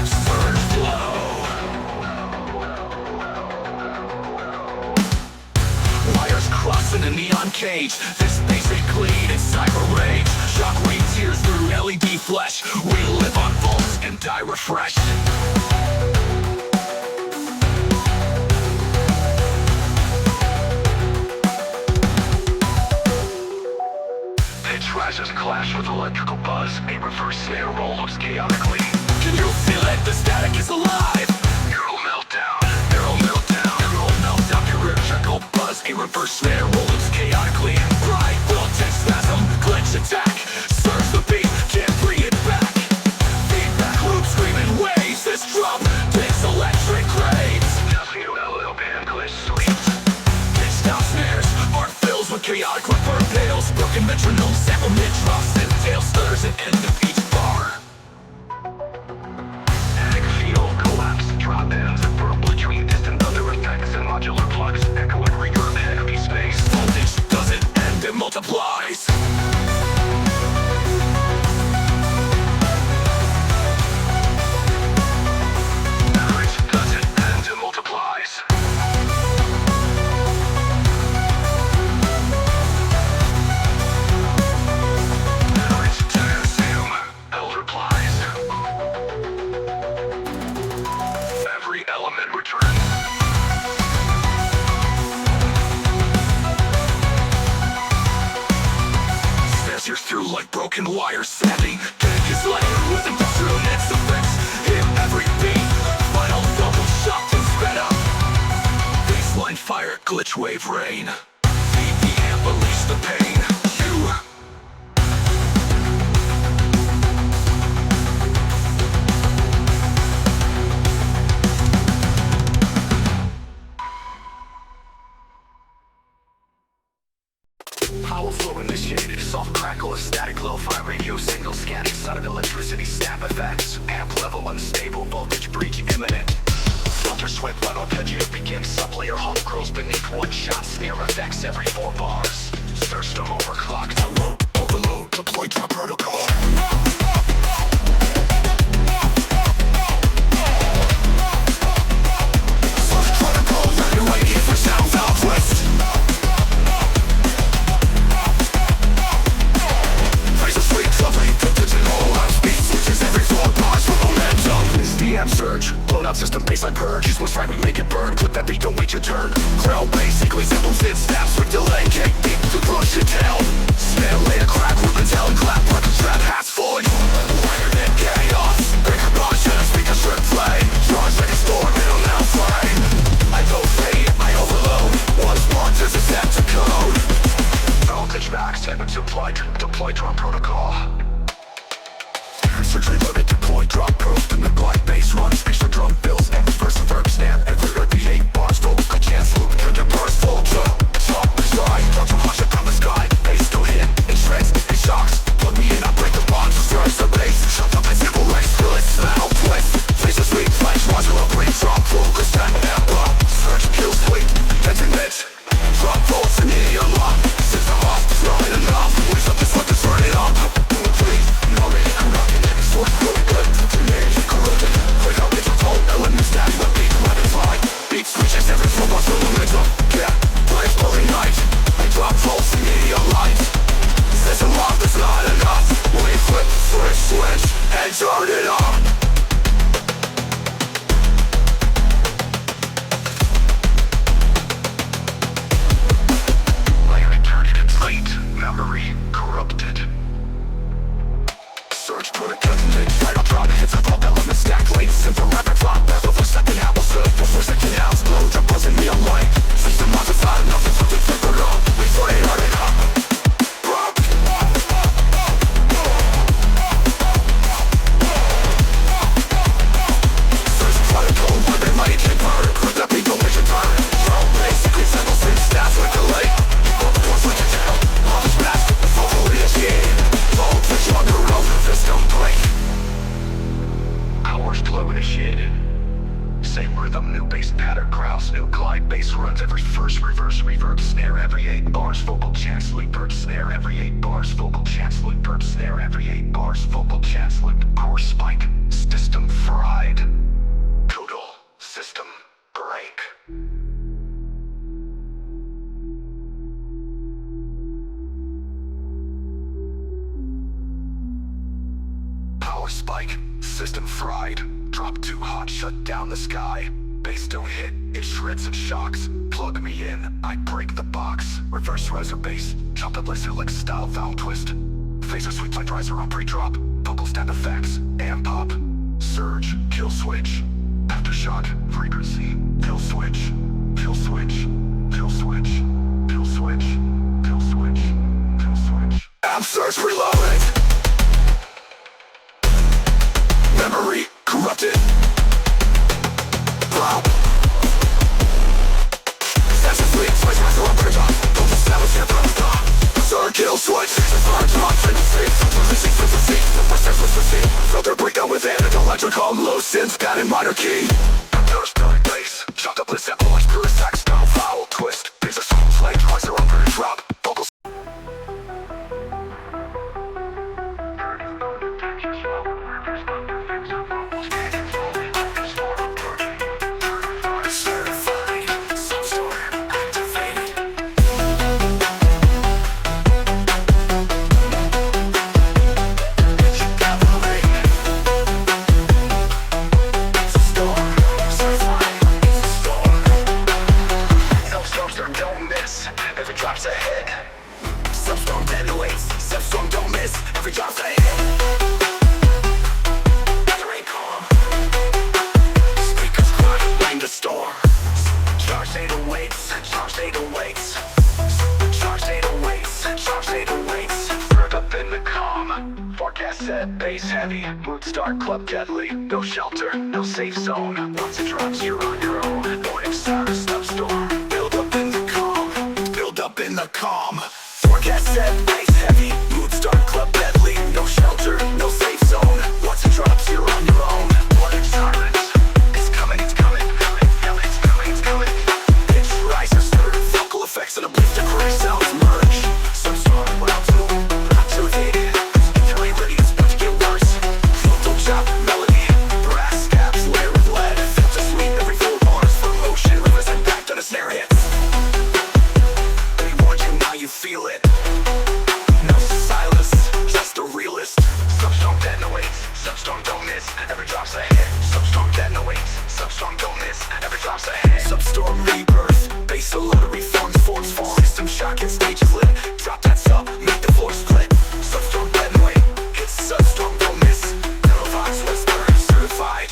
Speaker 1: Surge flow. Wires crossing a neon cage. This basic lead is cyber rage. Shockwave tears through LED flesh. We live on volts and die refreshed. Rises clash with electrical buzz. A reverse snare roll looks chaotically. Can you feel it? The static is alive. Neural meltdown. Neural meltdown. Neural meltdown. Electrical buzz. A reverse snare roll looks chaotically. Bright voltage spasm. Glitch attack. Surge the beat. Can't bring it back. Feedback loop screaming waves. This drop takes electric graves. WLL band glitch sweeps. Pitch down snares. Art fills with chaotic reverb tails. Broken metronome sample mid drops and tail stutters at end of each bar. Attic field collapse. Drop ends and burn between distant other effects and modular plugs. Echo and reverb heavy space. Voltage doesn't end, it multiplies. Through like broken wires, snapping. Tank is layered with a true nets effects. Hit every beat. Final double shot and sped up. Baseline fire, glitch wave rain. Feed the amp, unleash the pain. You
Speaker 3: flow initiated. Soft crackle of static lo-fi radio signal scanning. Side of electricity snap effects. Amp level unstable, voltage breach imminent. Filter sweat blood arpeggio begins. Sub-layer hum grows beneath one shot. Snare effects every 4 bars. Search to overclock. Download, overload, deploy drop protocol. Surge, blown out system baseline purge. Use what's right, we make it burn. Clip that beat, don't wait your turn. Crowd basically symbols, it snaps with delay. Kick deep to crush it down. Snare layer crack, rip and tell and clap. Record trap hats fully. Wider than chaos. Break your conscience, speakers strip play. Charge like a storm, it'll now play. I go fade, I overload. Once marked as a set to code. Voltage max, time to deploy drum protocol. Search reloaded, deploy, drop, proof, and the black bass run. Speaks for drum fills, and verse and verb snap. Every word be 8 bars, vocal chance loop. Turn your burst full to top the side. Drop from hush from the sky. Bass still hit, it shreds, it shocks. Plug me in, I break the bonds, destroys the bass. Shut up, I simple race, fill it, smell, twist. Face a sweet flash, Roger up, ring, drop, focus, and amber. Search, kill, sweet, detonate. Drop bolts and neon lock. System off, it's not enough. Waste up this one to turn it up. Please, no ready, I'm rocking it. Sword, really good, teenage, corrupted. Quick out, it's a tone, elements that you beat, rapid fire. Beat switches, every flow, bust the momentum. Yeah, life blowing night. I drop bolts and neon light. System off, it's not enough. We flip, switch, and turn it up. Memory corrupted. Search, put a detonate. Right on drop, hits of all elements stacked late. Simple rapid flop, battle for second apple slip. Before second house, blow, jump, buzzing me on light. System modified, nothing to flip it up. We play hard it up. Rock. Search, try to go where they might get burned. Put that beat, don't mission turn. Throw, basically settles in stats with delay. Switch it down. Voltage on the road, system break. Hours flow initiated. Same rhythm, new bass pattern, grouse, new glide, bass runs every first, reverse, reverb, snare every 8 bars, vocal chance, loop, bird, snare every 8 bars, vocal chance, loop, bird, snare every 8 bars, vocal chance, loop, core spike, system fried, total system break. Spike, system fried. Drop too hot, shut down the sky. Bass don't hit, it shreds and shocks. Plug me in, I break the box. Reverse riser bass, chop the bliss like style valve twist. Phaser sweep like riser on pre-drop. Vocal stand effects, amp pop. Surge, kill switch. Aftershock, frequency. Kill switch, kill switch, kill switch, kill switch, kill switch, kill switch. Amp surge reloading. Memory corrupted. Wow. That's a sweet switch, rise on bridge off. Don't just establish your protocol. Sword, kill, switch. Hard drop, frequency. Frequency, frequency. The first step was the scene. Filter breakdown with an electrical. Low synth, bad in minor key. Notice dark bass. Chopped up with sample like pure sax. Style, foul, twist. These are songs like riser on bridge drop. Vocals. Bass heavy, mood start, club deadly. No shelter, no safe zone. Once it drops, you're on your own. Morning star, snowstorm. Build up in the calm. Build up in the calm.
Speaker 1: Forecast set, bass heavy, mood start, club deadly. No shelter, no safe zone. Once it drops, you're on your own. What is silence? It's coming, it's coming, it's coming, it's coming. Pitch rises third, vocal effects and a blister gray sounds merge. Some strong, round two, round two, faded. Until you ready, it's about to get worse. Vocal chop, melody, brass caps, layer of lead. Filter sweet, every 4 bars for motion. Rivers impact on a snare hits. They warned you, now you feel it. No silence, just the realist. Substrong detonates, substrong don't miss. Every drop's a hit. Substrong detonates, substrong don't miss. Every drop's a hit. Substorm rebirth, bass alert reforms, forms fall. System shock and stage is lit. Drop that sub, make the floor split. Substrong detonate, hits substrong don't miss. Vox whisper, certified.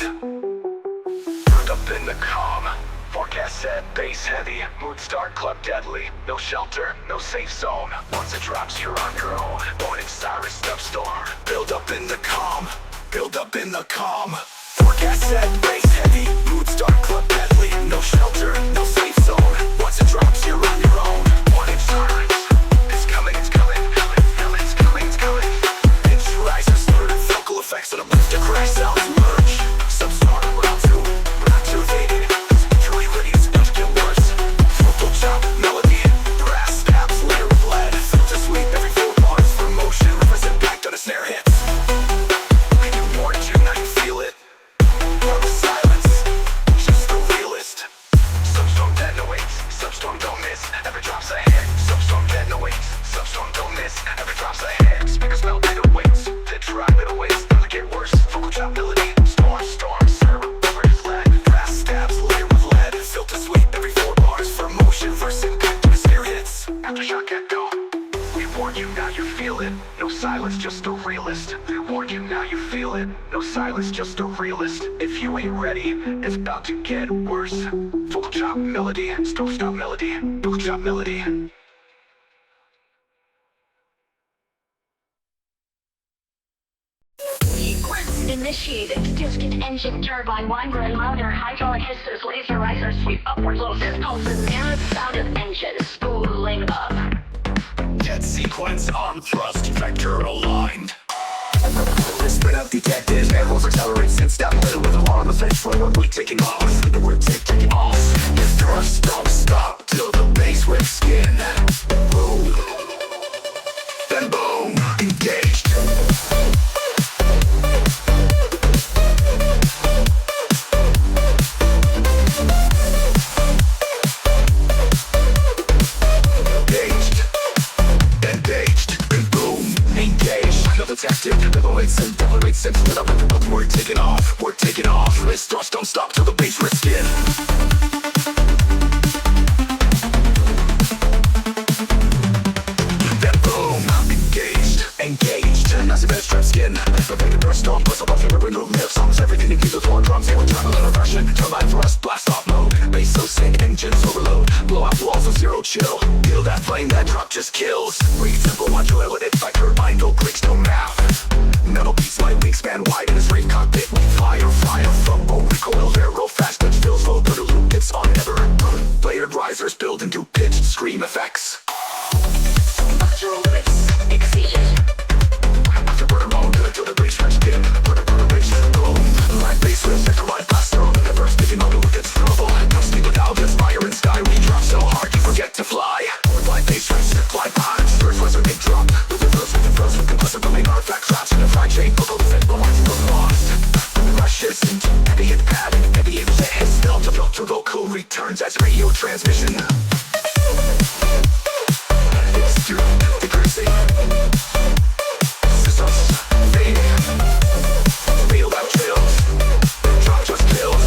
Speaker 1: Burned up in the calm. Forecast set, bass heavy, mood start, club deadly. No shelter, no safe zone. Once it drops, you're on your own. Born in Cyrus, upstorm. Build up in the calm, build up in the calm. Forecast set, bass heavy, mood start, club deadly. No shelter, no safe zone. Once it drops, you're on your own. Born in Cyrus, it's coming, it's coming, it's coming, it's coming. Pitch rises third, vocal effects and a blister crash sounds merge. Substorm, round two, faded. Just a realist. We warned you, now you feel it. No silence, just a realist. If you ain't ready, it's about to get worse. Vocal chop melody, stop melody, vocal chop melody.
Speaker 2: Sequence initiated. Discus engine turbine winder louder. Hydraulic hissers, laser risers sweep upward. Low pulses, narrowed sound of engine spooling up.
Speaker 1: Jet sequence, arm thrust, vector aligned. Spin out detected, animals accelerate, sit step middle with a law on the fence. Forward, we're taking off, the word taking off. If thrust, don't stop till the bass rips skin. Boom, then boom, engaged. We're taking off. Wrist thrust, don't stop till the bass rips skin. Then boom, engaged. Massive edge trap skin. Perfect burst, don't bust up off your river, no lips. Songs, everything you keep the floor drums. They were trying to version. Turbine thrust, blast off mode. Bass so sick, engines overload. Blow out walls of zero chill. Feel that flame, that drop just kills. Breathe simple, modulated, it by turbine, no clicks, no math. Metal beats, my wingspan wide in this rave cockpit. We fire from recoil, arrow fast, touch feels low, put a loop, it's on ever. Layered risers build into pitched scream effects.
Speaker 2: Structural limits exceeded.
Speaker 1: After burn mode, till the bass rips skin. Put a bass, boom. Line bass with sector line blaster. Never speaking on the look, it's trouble. No sleep without this fire in sky. We drop so hard you forget to fly. Line bass rips, fly behind. First was a big drop. With the first with compressor building artifact traps in a fried chain. Bubble defend belongs from lost. Rushes into ambient padding. Ambient hits spell to build vocal returns as radio transmission. It's too decreasing. Systems fading. Feel out chills. Drop just kills.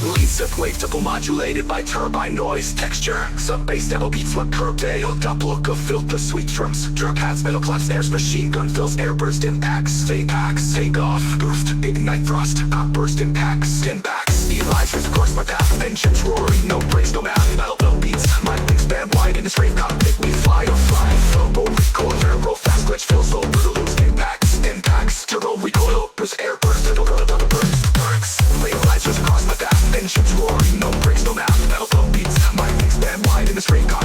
Speaker 1: Leads of wave double modulated by turbine noise texture. Sub bass double beats what curved tail. Top look of filter sweet drums. Drum pads, metal claps, airs, machine gun fills, air burst impacts. Take packs, take off, boost, ignite thrust. Pop burst impacts, skin backs. Elijah's across my path, engines roaring, no brakes, no math. Metal no beats, my wingspan wide in this rave cockpit. We fly or fly, turbo recoil, arrow fast, glitch fills low, lose impacts, turbo recoil, burst, air burst, little burst, perks. Elijah's across my path, engines roaring, no brakes, no math. Metal no beats, my wingspan wide in this rave cockpit.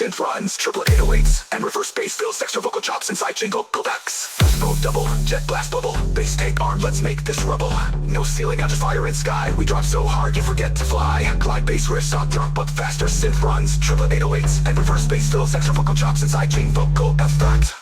Speaker 1: synth runs, triple 808s, and reverse bass fills extra vocal chops inside jingle codecs. Mode double, jet blast bubble, bass take arm, let's make this rubble. No ceiling, out to fire in sky, we drop so hard you forget to fly. Glide bass riffs on drop but faster, synth runs, triple 808s, and reverse bass fills extra vocal chops inside jingle vocal effect.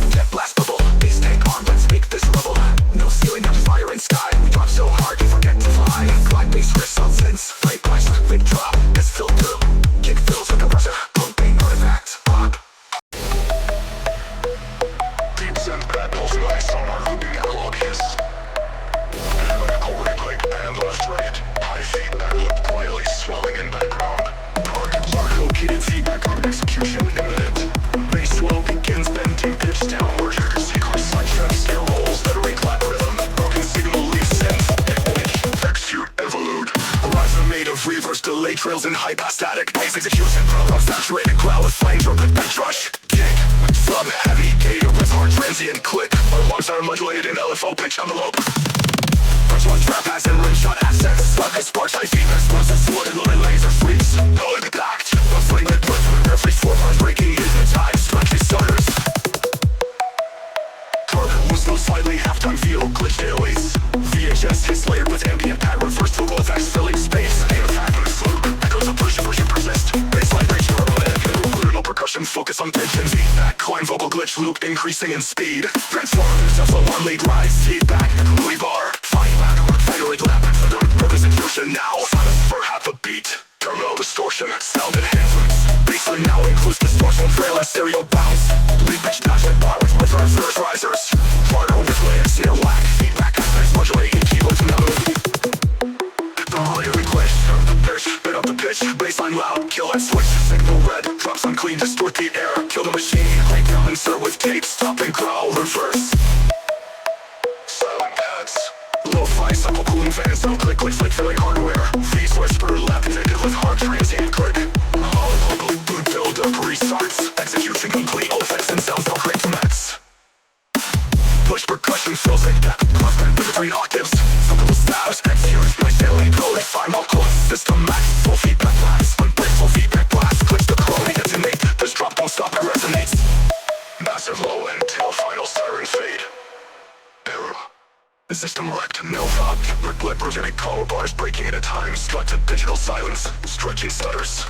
Speaker 1: Jet blast bubble, bass take arm, let's make this rubble. No ceiling, out to fire in sky, we drop so hard you forget to fly. Glide bass riffs on synths, play price, lip drop, is filter, kick fills with compressor, pumping artifact, pop. Beats and pedals, nice on our looping analog hiss. Analytical replay, and left right. High feedback loop quietly swelling in background. Located feedback on execution imminent. Bass swell begins bending pitch downward. Secret side trap scale rolls that reclap rhythm. Broken signal leaves synth. Execute, evolute. Horizon made of reverse delay trails in high pass static. Bass execution prolonged saturated cloud with flame trumpet pitch rush. Kick, sub heavy gator with hard transient click. Our lungs are modulated in LFO pitch envelope. First one trap pass and rim shot assets. Slug sparks high feedback explosives. Wooded line laser freaks. No impact. A fling that puts with every 4 bars breaking hypnotized. Stretchy stutters. Was no slightly halftime feel glitch dailies. VHS hits layered with ambient pattern. First vocal effects filling space. Aim attack with fluke. Echoes of push persist. Baseline ratio brutal percussion focus on pitch and feedback. Climb vocal glitch loop increasing in speed. Transform yourself on one lead rise. Feedback. Louis bar. Fine back. Fadeaway lap. Execution now. Silence for half a beat. Terminal distortion. Sound enhancements. Baseline now includes distortion. Trail and stereo bounce. Lead pitch dash and bar with reverse risers. Harder overlay and seal lack. Feedback effects modulating keyboards mode. The layer glitch. The pitch. Bit up the pitch. Baseline loud. Kill and switch. Signal red. Drops unclean. Distort the air. Kill the machine. Break down. Insert with tape. Stop and growl. Reverse. Silent pads. Lo-fi cycle cooling fans. Don't click with flick filling hardware. Freeze whisper. Lap connected with hard transient click. Hollow boot build up restarts. Execution complete. All effects and sounds don't create formats. Push percussion fills it. Cross band between octaves. Sample stabs. Execute. My sailing code. Final close. System max. Full feedback blast. Unbreakable feedback blast. Clicks the chrome. Detonate. This drop don't stop. It resonates. Massive low end tail. Final siren fade. Error. The system wrecked, no thought. Brick progenic color bars breaking at a time. Strut to digital silence, stretching stutters.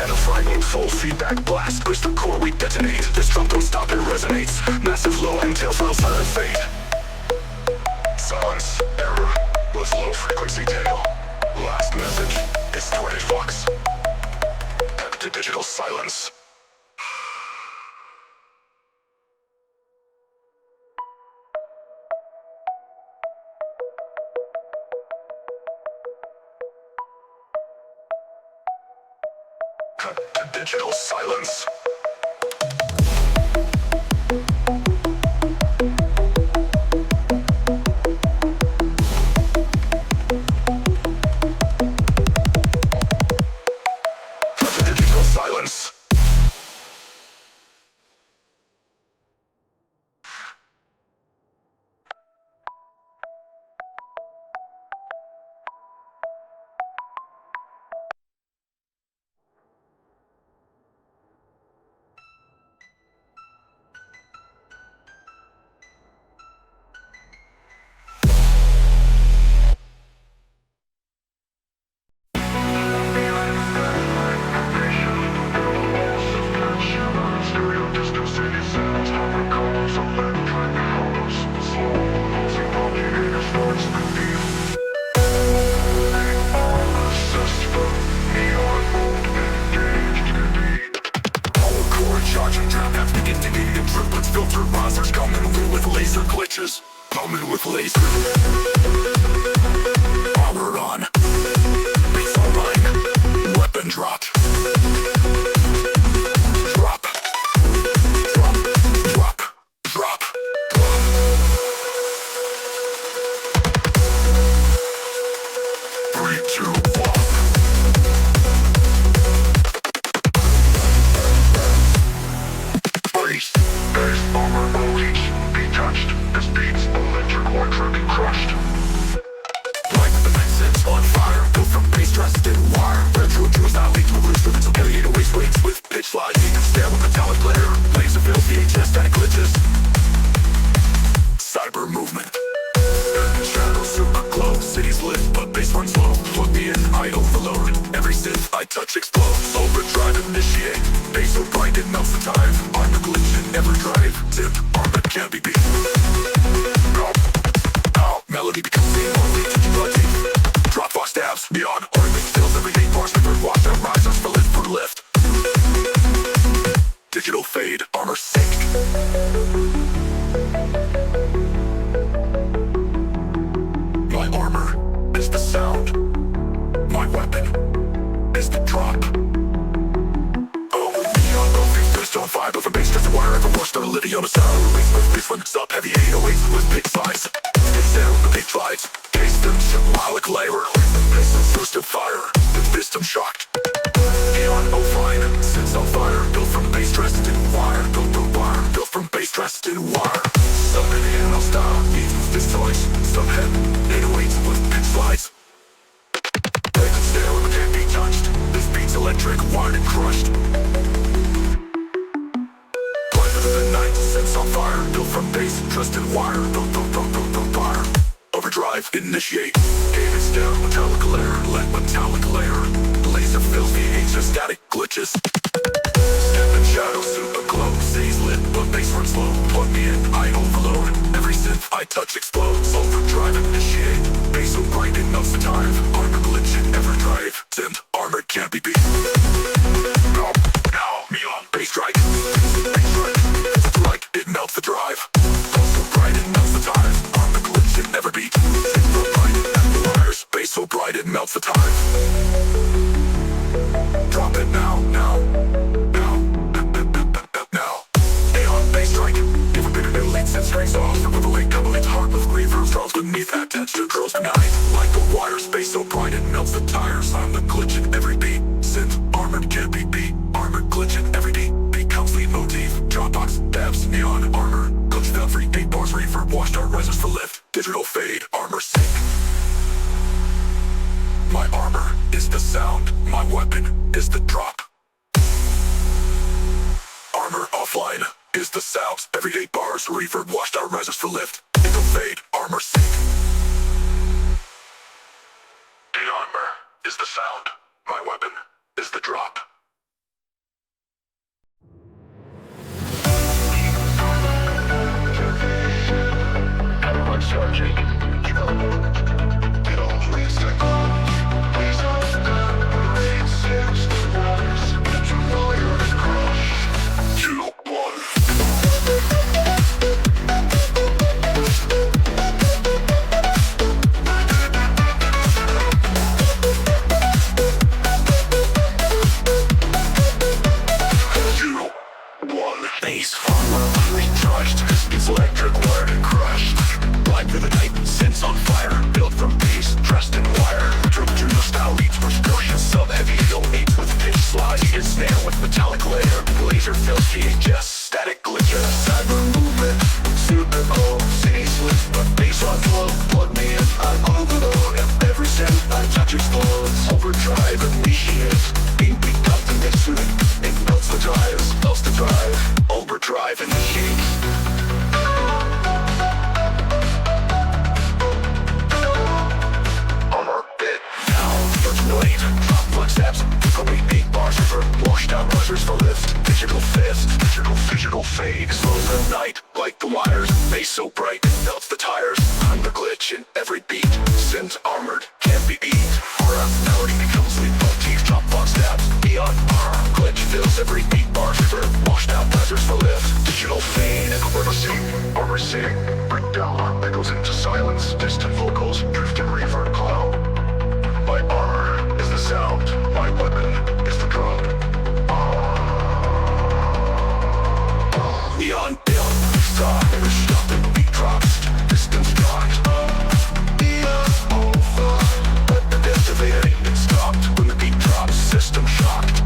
Speaker 1: And a fragment full feedback blast. Push the core, we detonate. This drum don't stop, it resonates. Massive low end tail file silent fade. Silence, error, with low frequency tail. Last message, distorted vox. Back to digital silence. Cut to digital silence. Cut to digital silence. Filter monsters coming with laser glitches. Coming with laser. Armor on. Beats online. Weapon drop. Drop. Drop. Drop. Drop. Three, two, one. Freeze. Base armor elite. Be touched. This beats electric orc crushed. initiate. Bass so bright it melts the time. On the glitch in every drive. Tip, armor can't be beat. Now, melody becomes the only bloody. Drop box stabs, beyond ornament fills every 8 bars. Never watch that risers for lift. Digital fade, armor sync. My armor is the sound. My weapon is the drop. Oh, neon roving fist on vibe of a bass just a wire ever washed on a litty on a sound. Release with bass when it's up heavy 808 with big size. It's down the big slides. Taste them symbolic layer. Piston first of fire. The piston shocked. Neon oh fine. Sits on fire. Built from bass dressed in wire. Built from wire. Built from bass dressed in wire. Something in no style. Even fist toys. Some head. 808s with pin slides. Can't be touched. This beat's electric, wired and crushed. Blind for the night, sets on fire. Built from bass, trusted wire. Fire. Overdrive, initiate. Cadence down, metallic layer. Let metallic layer. Laser fills the hates of static glitches. Step in shadow, super glow. Stays lit, but bass runs slow. Plug me in, I overload. Every synth I touch explodes. Overdrive, initiate. Bass so bright it melts the time. Armor glitch in every drive. Synth armor can't be beat. Now, me on bass strike. Like it melts the drive. Bass so bright it melts the time. Armor glitch it never beat. Synth so bright it melts the wires. Bass so bright it melts the time. Drop it now. Bass strike. Give a bit of middle late set strings off. Remove the late double late heart with reverb draws beneath that texture curls benign. Like the wire, space so bright it melts the tires. I'm the glitch in every beat. Synth armored can't be beat. Armor glitch in every beat. Becomes lead motif. Dropbox, dabs, neon armor. Glitch down free 8 bars reverb. Washed out risers for lift. Digital fade, armor sync. My armor is the sound. My weapon is the drop. Armor offline is the sounds. Every 8 bars, reverb, washed out risers for lift. Digital fade, armor sync. The armor is the sound. My weapon is the drop. Bass armor recharged. It's electric, wired and crushed. Blind for the night, synths on fire. Built from bass, dressed in wire. True to the style leads percussion. Sub-heavy 808s with pitch slide. Hit snare with metallic layer. Laser fills VHS, static glitches. Cyber movement, super cool. City slip, but bass on flow. Plug me in, I'm overload. Every synth I touch explodes. Overdrive, initiate. Beat up and get suited. It melts the drives, melts the drive. Overdrive and shake. Armor bit down, virtual 8. Drop plug stabs, complete 8 bars river. Washed out risers for lift. Digital fist, digital fade. Slows the night, like the wires. Bass so bright, it melts the tires. I'm the glitch in every beat. Synth armored, can't be beat. RF melody becomes lead motif. Drop box stabs, neon armor. Glitch fills every 8 bars river. Washed out risers for lift. Digital fade, armor sing. Breakdown that goes into silence. Distant vocals, drift and reverb cloud. My armor is the sound. My weapon is the drop. Neon, stop, stop and beat drops. Distance dropped. Neon, over. But the detonator ain't been stopped. When the beat drops, system shocked.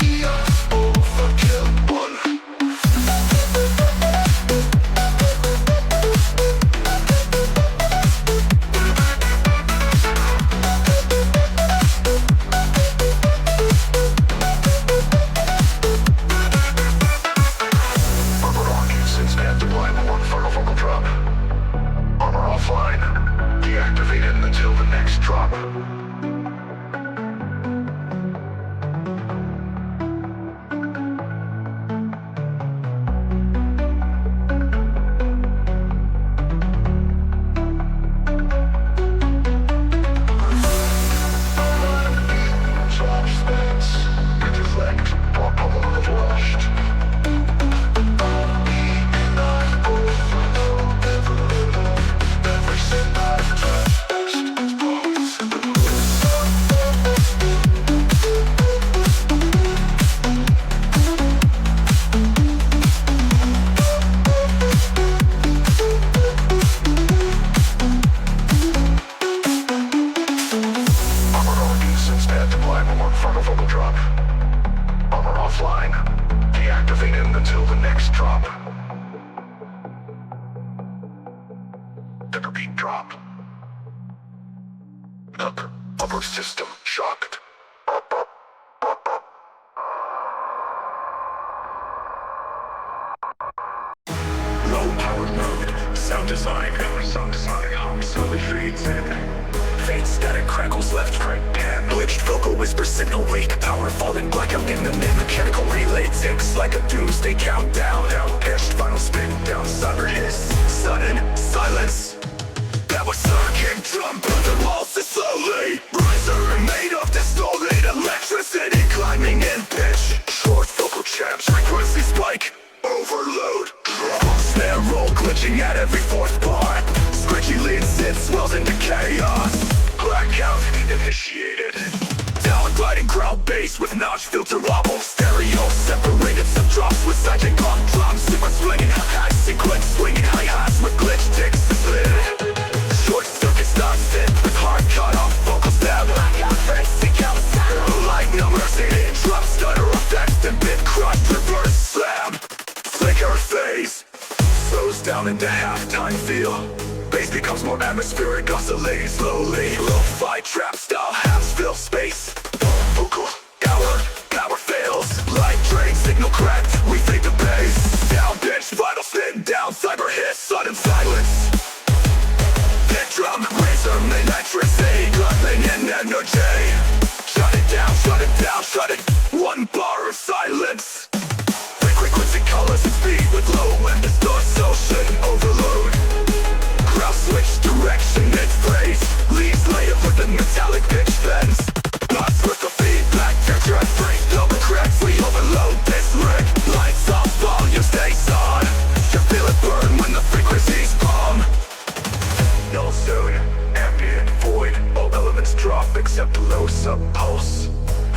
Speaker 1: Neon, overkill, one.
Speaker 3: design. Sound design slowly fades in.
Speaker 1: Faint static crackles left, right, pan. Glitched vocal whisper signal weak. Power falling black out in the mid. Mechanical relay ticks like a doomsday countdown. Down pitched final spin, down cyber hiss. Sudden silence. That was King drum, but the walls is slowly. Riser made of distorted electricity. Climbing in pitch. Short vocal champs, frequency spike. Overload. Snare roll glitching at every fourth bar. Scritchy lead sit swells into chaos. Blackout initiated. Down gliding ground bass with notch filter wobble. Stereo separated subdrops with sidekick on drums. Sequence swinging high sequence swinging hi-hats with glitch ticks split. Short circuits not fit with hard cut off vocal stab. Blackout fancy count. Like numbers in drop stutter effects and bit crush reverse slam. Flicker phase slows down into halftime feel. Bass becomes more atmospheric, oscillating slowly. Lo-fi trap style halves fill space. Vocal power fails. Light drain signal cracked, we fade the bass. Down pitch, vital spin, down cyber hit, sudden silence. Big drum, razor, electricity, gliding in energy. Shut it down, shut it down, shut it. One bar of silence. Frequency, colors, and speed with low and distortion overload. Crowd switch direction, mid-phrase. Leaves layered with a metallic pitch bends. Lots with the feedback, texture and free. Double cracks, we overload this rig. Lights off, volume stays on. You feel it burn when the frequencies bomb. No soon, ambient, void. All elements drop except low sub-pulse.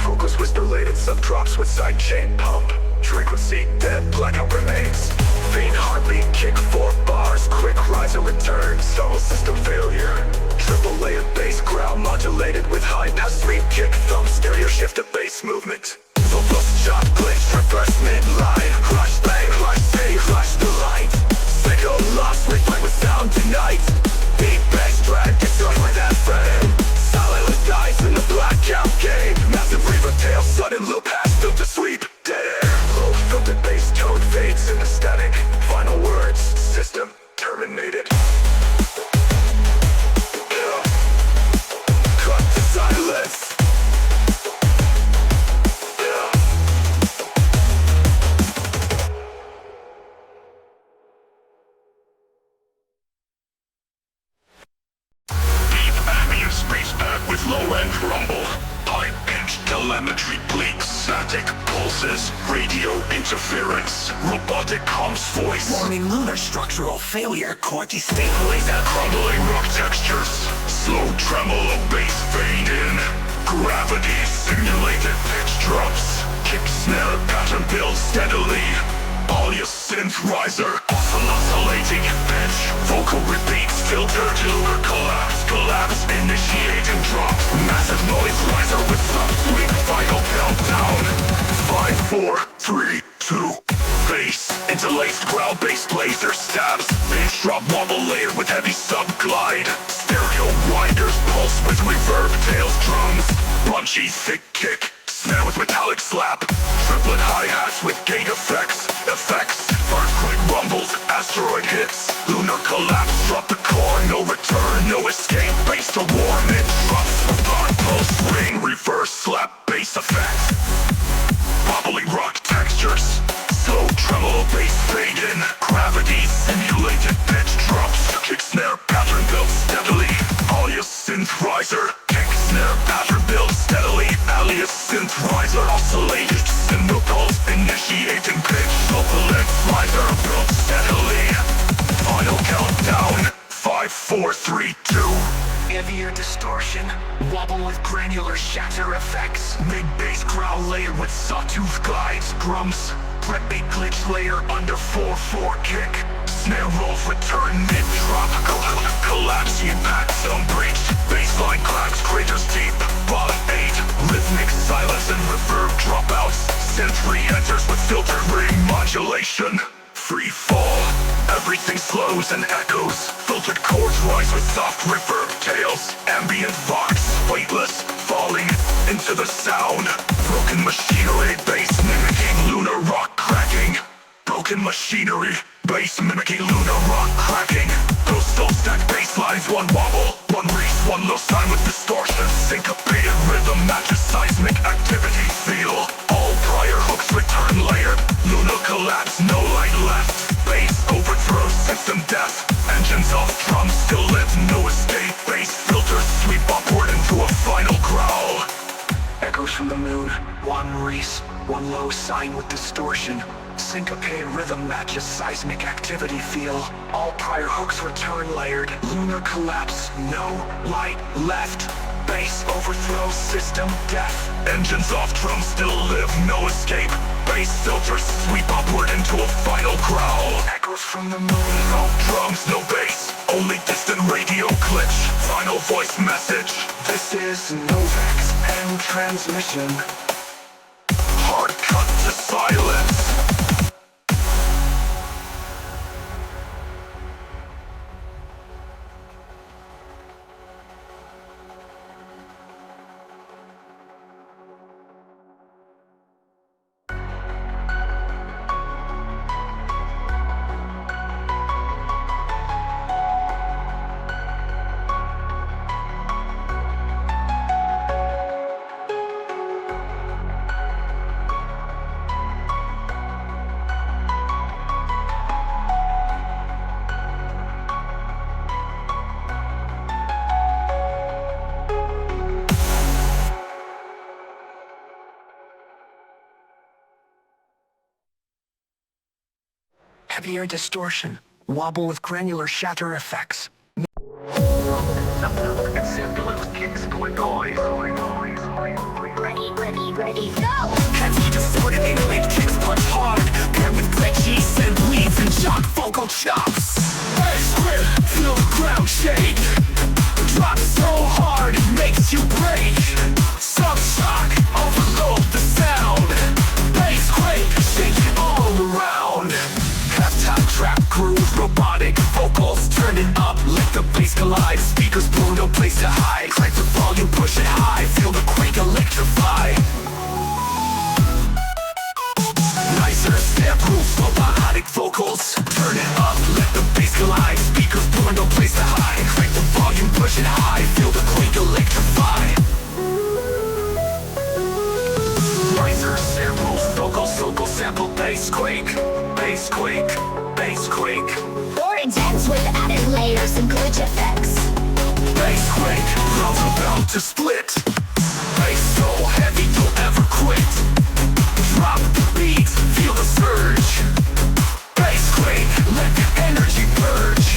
Speaker 1: Focus whisper-lated sub-drops with side chain pump. Frequency dead, blackout remains. Faint heartbeat, kick 4 bars. Quick riser returns, double system failure. Triple layered bass, ground modulated with high pass sweep kick. Thumb stereo shift to bass movement. Vocal shot, glitch, reverse midline. Crush bang, crush stay, crush the light. Signal lost, replay with sound tonight. Beat bass drag, destroy with that frame. Silent dies in the blackout game. Massive reverb tail, sudden loop pass, filter sweep. Dead air, low filtered bass tone fades into static. Final words, system terminated. Cut to silence. Deep ambient space pack with low-end rumble. High-pitched telemetry bleaks. Static pulses, radio interference. Robotic comms voice. Warning lunar structural failure. Core destabilization. Crumbling rock textures. Slow tremolo bass fade in. Gravity simulated pitch drops. Kick snare pattern builds steadily. All your synth riser, oscillating pitch. Vocal repeats, filter to collapse, initiating drop. Massive noise riser with sub-sweep, final countdown. 5, 4, 3, 2. Bass, interlaced ground bass blazer stabs. Pitch drop wobble layered with heavy sub-glide. Stereo winders pulse with reverb tails drums. Punchy thick kick. Snare with metallic slap. Triplet hi-hats with gate effects. Earthquake rumbles, asteroid hits. Lunar collapse, drop the core. No return, no escape. Bass to war, mid drops. Dark pulse, ring, reverse slap. Bass effects. Wobbling rock textures. Slow tremolo bass fade in. Gravity simulated pitch drops. Kick snare pattern builds steadily. Alias synth riser. Kick snare pattern builds steadily. Alias synth riser oscillated. Cymbal pulse initiating pitch. Opalent riser builds steadily. Final countdown. 5, 4, 3, 2. Heavier distortion. Wobble with granular shatter effects. Mid-bass growl layered with sawtooth glides. Drums. Breakbeat glitch layer under 4/4 kick. Snare rolls return mid-drop. Collapse impact zone breach. Baseline claps craters deep. Bottom 8. Rhythmic silence and reverb dropouts. Synth re-enters with filtered ring modulation. Free fall. Everything slows and echoes. Filtered chords rise with soft reverb tails. Ambient vox, weightless, falling into the sound. Broken machinery, bass mimicking lunar rock cracking. Broken machinery, bass mimicking lunar rock cracking. sign with distortion. Syncopated rhythm matches seismic activity. Feel all prior hooks return layered. Lunar collapse, no light left. Bass overthrow, system death. Engines off, drums still live, no escape. Bass filters sweep upward into a final growl. Echoes from the moon, one race, one low sign with distortion. Syncopated rhythm matches seismic activity. Feel all prior hooks return layered. Lunar collapse, no light left. Bass overthrow, system death. Engines off, drums still live, no escape. Bass filters sweep upward into a final growl. Echoes from the moon, no drums, no bass. Only distant radio glitch, final voice message. This is Novex and transmission. Hard cut to silence. Heavier distortion, wobble with granular shatter effects.
Speaker 2: Ready, go!
Speaker 1: Heavy distorted 808 kicks punch hard, paired with glitchy synth leads and shock vocal chops. Bass grip, feel the ground shake. Drop so hard it makes you break. Sub shock, overload the sound. Bass quake, shake it all around. Half-time trap groove, robotic vocals, turn it up, let the bass collide. Speakers blow, no place to hide. Crank the volume, push it high, feel the quake electrify. Nicer snare-proof, robotic vocals, turn it up, let the bass collide. Speakers blow, no place to hide. Crank the volume, push it high, feel the quake electrify. Nicer snare-proof vocals, vocal sample, bass quake. Bass quake, bass quake.
Speaker 2: More intense with added layers and glitch effects.
Speaker 1: Bass quake, drums about to split. Bass so heavy you'll ever quit. Drop the beat, feel the surge. Bass quake, let the energy purge.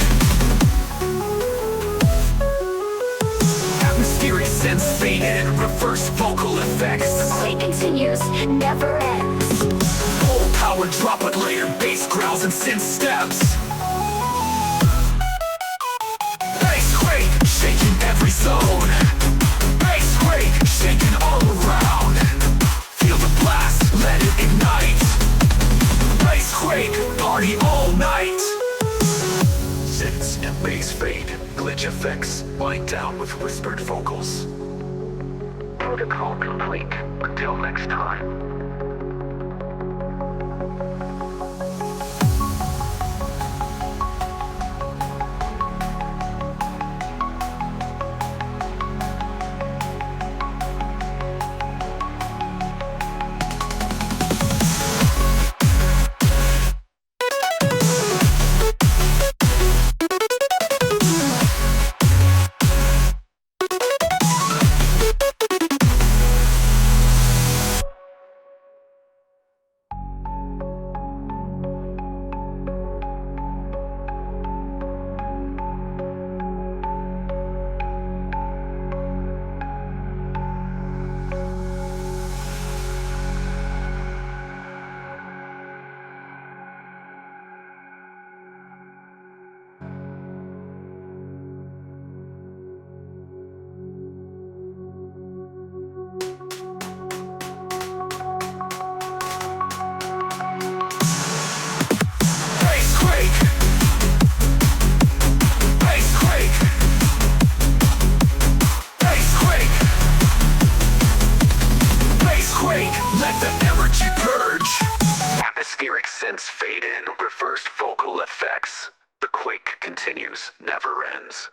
Speaker 1: Atmospheric synths faded, reverse vocal effects.
Speaker 2: The quake continues, never ends.
Speaker 1: Full power drop with layered bass growls and synth steps. Bass quake, shaking every zone. Bass quake, shaking all around. Feel the blast, let it ignite. Bass quake, party all night. Synths and bass fade, glitch effects, wind down with whispered vocals. Protocol complete. Until next time. synths fade in, reversed vocal effects. The quake continues, never ends.